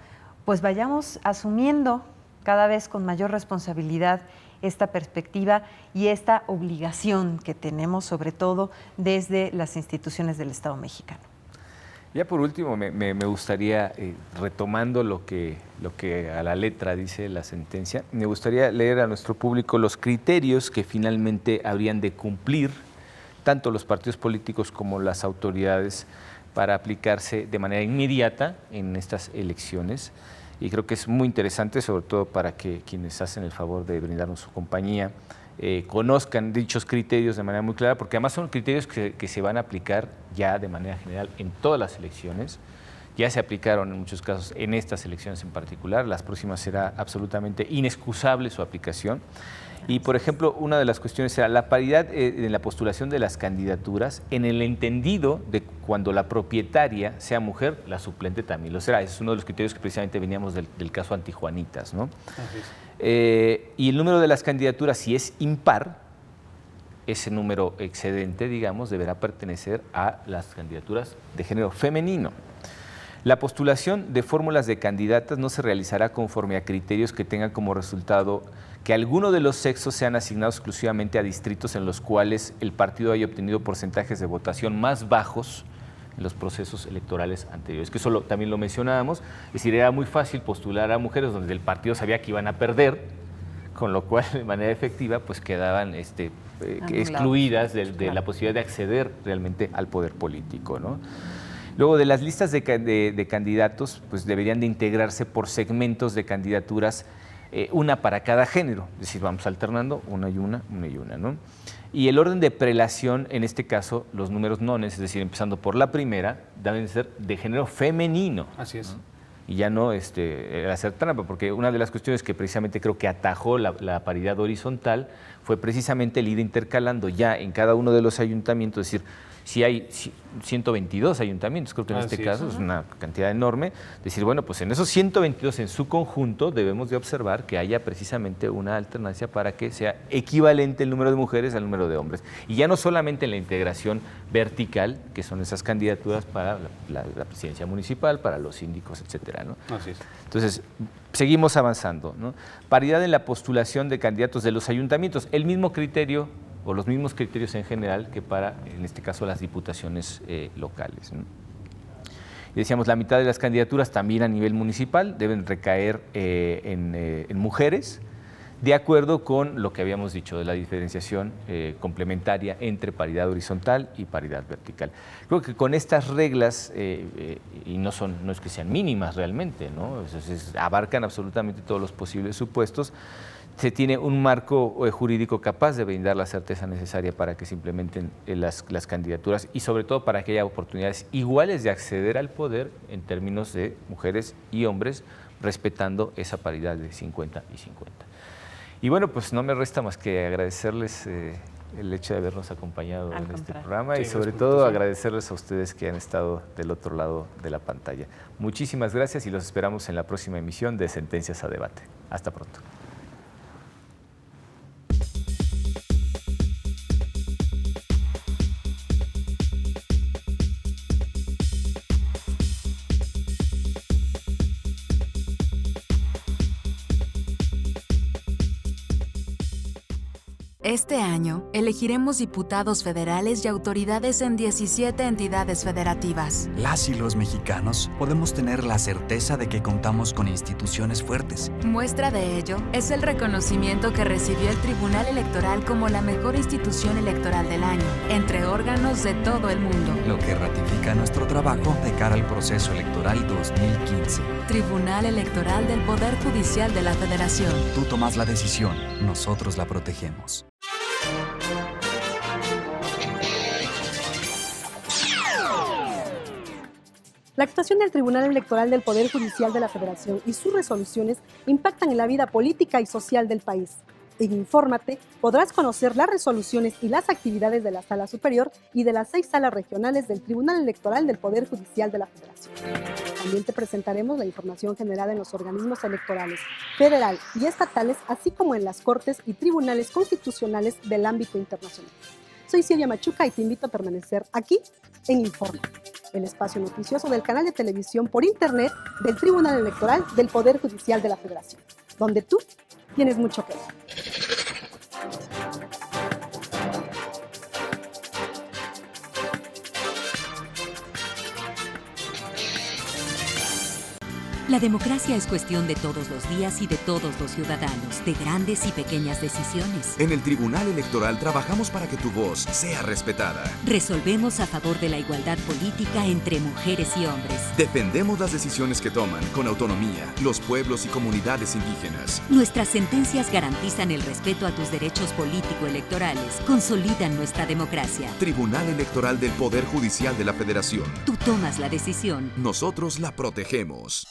pues vayamos asumiendo cada vez con mayor responsabilidad esta perspectiva y esta obligación que tenemos, sobre todo desde las instituciones del Estado mexicano. Ya por último, me gustaría, retomando lo que a la letra dice la sentencia, me gustaría leer a nuestro público los criterios que finalmente habrían de cumplir tanto los partidos políticos como las autoridades para aplicarse de manera inmediata en estas elecciones. Y creo que es muy interesante, sobre todo para que quienes hacen el favor de brindarnos su compañía conozcan dichos criterios de manera muy clara, porque además son criterios que se van a aplicar ya de manera general en todas las elecciones. Ya se aplicaron en muchos casos en estas elecciones en particular, las próximas será absolutamente inexcusable su aplicación. Y, por ejemplo, una de las cuestiones será la paridad en la postulación de las candidaturas, en el entendido de cuando la propietaria sea mujer, la suplente también lo será. Ese es uno de los criterios que precisamente veníamos del caso Antijuanitas, ¿no? Y el número de las candidaturas, si es impar, ese número excedente, digamos, deberá pertenecer a las candidaturas de género femenino. La postulación de fórmulas de candidatas no se realizará conforme a criterios que tengan como resultado que alguno de los sexos sean asignados exclusivamente a distritos en los cuales el partido haya obtenido porcentajes de votación más bajos en los procesos electorales anteriores. Que eso también lo mencionábamos, es decir, era muy fácil postular a mujeres donde el partido sabía que iban a perder, con lo cual de manera efectiva pues quedaban excluidas de la posibilidad de acceder realmente al poder político, ¿no? Luego, de las listas de candidatos, pues deberían de integrarse por segmentos de candidaturas, una para cada género, es decir, vamos alternando una y una, ¿no? Y el orden de prelación, en este caso, los números nones, es decir, empezando por la primera, deben ser de género femenino. Así es. ¿no? Y ya no hacer trampa, porque una de las cuestiones que precisamente creo que atajó la paridad horizontal fue precisamente el ir intercalando ya en cada uno de los ayuntamientos, es decir, si hay 122 ayuntamientos, creo que en este caso es una cantidad enorme, decir, bueno, pues en esos 122 en su conjunto debemos de observar que haya precisamente una alternancia para que sea equivalente el número de mujeres al número de hombres. Y ya no solamente en la integración vertical, que son esas candidaturas para la presidencia municipal, para los síndicos, etcétera, ¿no? Así es. Entonces, seguimos avanzando, ¿no? Paridad en la postulación de candidatos de los ayuntamientos, el mismo criterio o los mismos criterios en general que para, en este caso, las diputaciones locales, ¿no? Y decíamos, la mitad de las candidaturas también a nivel municipal deben recaer en mujeres, de acuerdo con lo que habíamos dicho de la diferenciación complementaria entre paridad horizontal y paridad vertical. Creo que con estas reglas, y no es que sean mínimas realmente, ¿no? Abarcan absolutamente todos los posibles supuestos, se tiene un marco jurídico capaz de brindar la certeza necesaria para que se implementen las candidaturas y sobre todo para que haya oportunidades iguales de acceder al poder en términos de mujeres y hombres, respetando esa paridad de 50 y 50. Y bueno, pues no me resta más que agradecerles el hecho de habernos acompañado en este programa y sobre todo agradecerles a ustedes que han estado del otro lado de la pantalla. Muchísimas gracias y los esperamos en la próxima emisión de Sentencias a Debate. Hasta pronto. Este año, elegiremos diputados federales y autoridades en 17 entidades federativas. Las y los mexicanos podemos tener la certeza de que contamos con instituciones fuertes. Muestra de ello es el reconocimiento que recibió el Tribunal Electoral como la mejor institución electoral del año, entre órganos de todo el mundo. Lo que ratifica nuestro trabajo de cara al proceso electoral 2015. Tribunal Electoral del Poder Judicial de la Federación. Tú tomas la decisión, nosotros la protegemos. La actuación del Tribunal Electoral del Poder Judicial de la Federación y sus resoluciones impactan en la vida política y social del país. En Infórmate podrás conocer las resoluciones y las actividades de la Sala Superior y de las 6 salas regionales del Tribunal Electoral del Poder Judicial de la Federación. También te presentaremos la información generada en los organismos electorales federal y estatales, así como en las cortes y tribunales constitucionales del ámbito internacional. Soy Silvia Machuca y te invito a permanecer aquí en Infórmate, el espacio noticioso del canal de televisión por internet del Tribunal Electoral del Poder Judicial de la Federación, donde tú tienes mucho que ver. La democracia es cuestión de todos los días y de todos los ciudadanos, de grandes y pequeñas decisiones. En el Tribunal Electoral trabajamos para que tu voz sea respetada. Resolvemos a favor de la igualdad política entre mujeres y hombres. Defendemos las decisiones que toman con autonomía los pueblos y comunidades indígenas. Nuestras sentencias garantizan el respeto a tus derechos político-electorales, consolidan nuestra democracia. Tribunal Electoral del Poder Judicial de la Federación. Tú tomas la decisión. Nosotros la protegemos.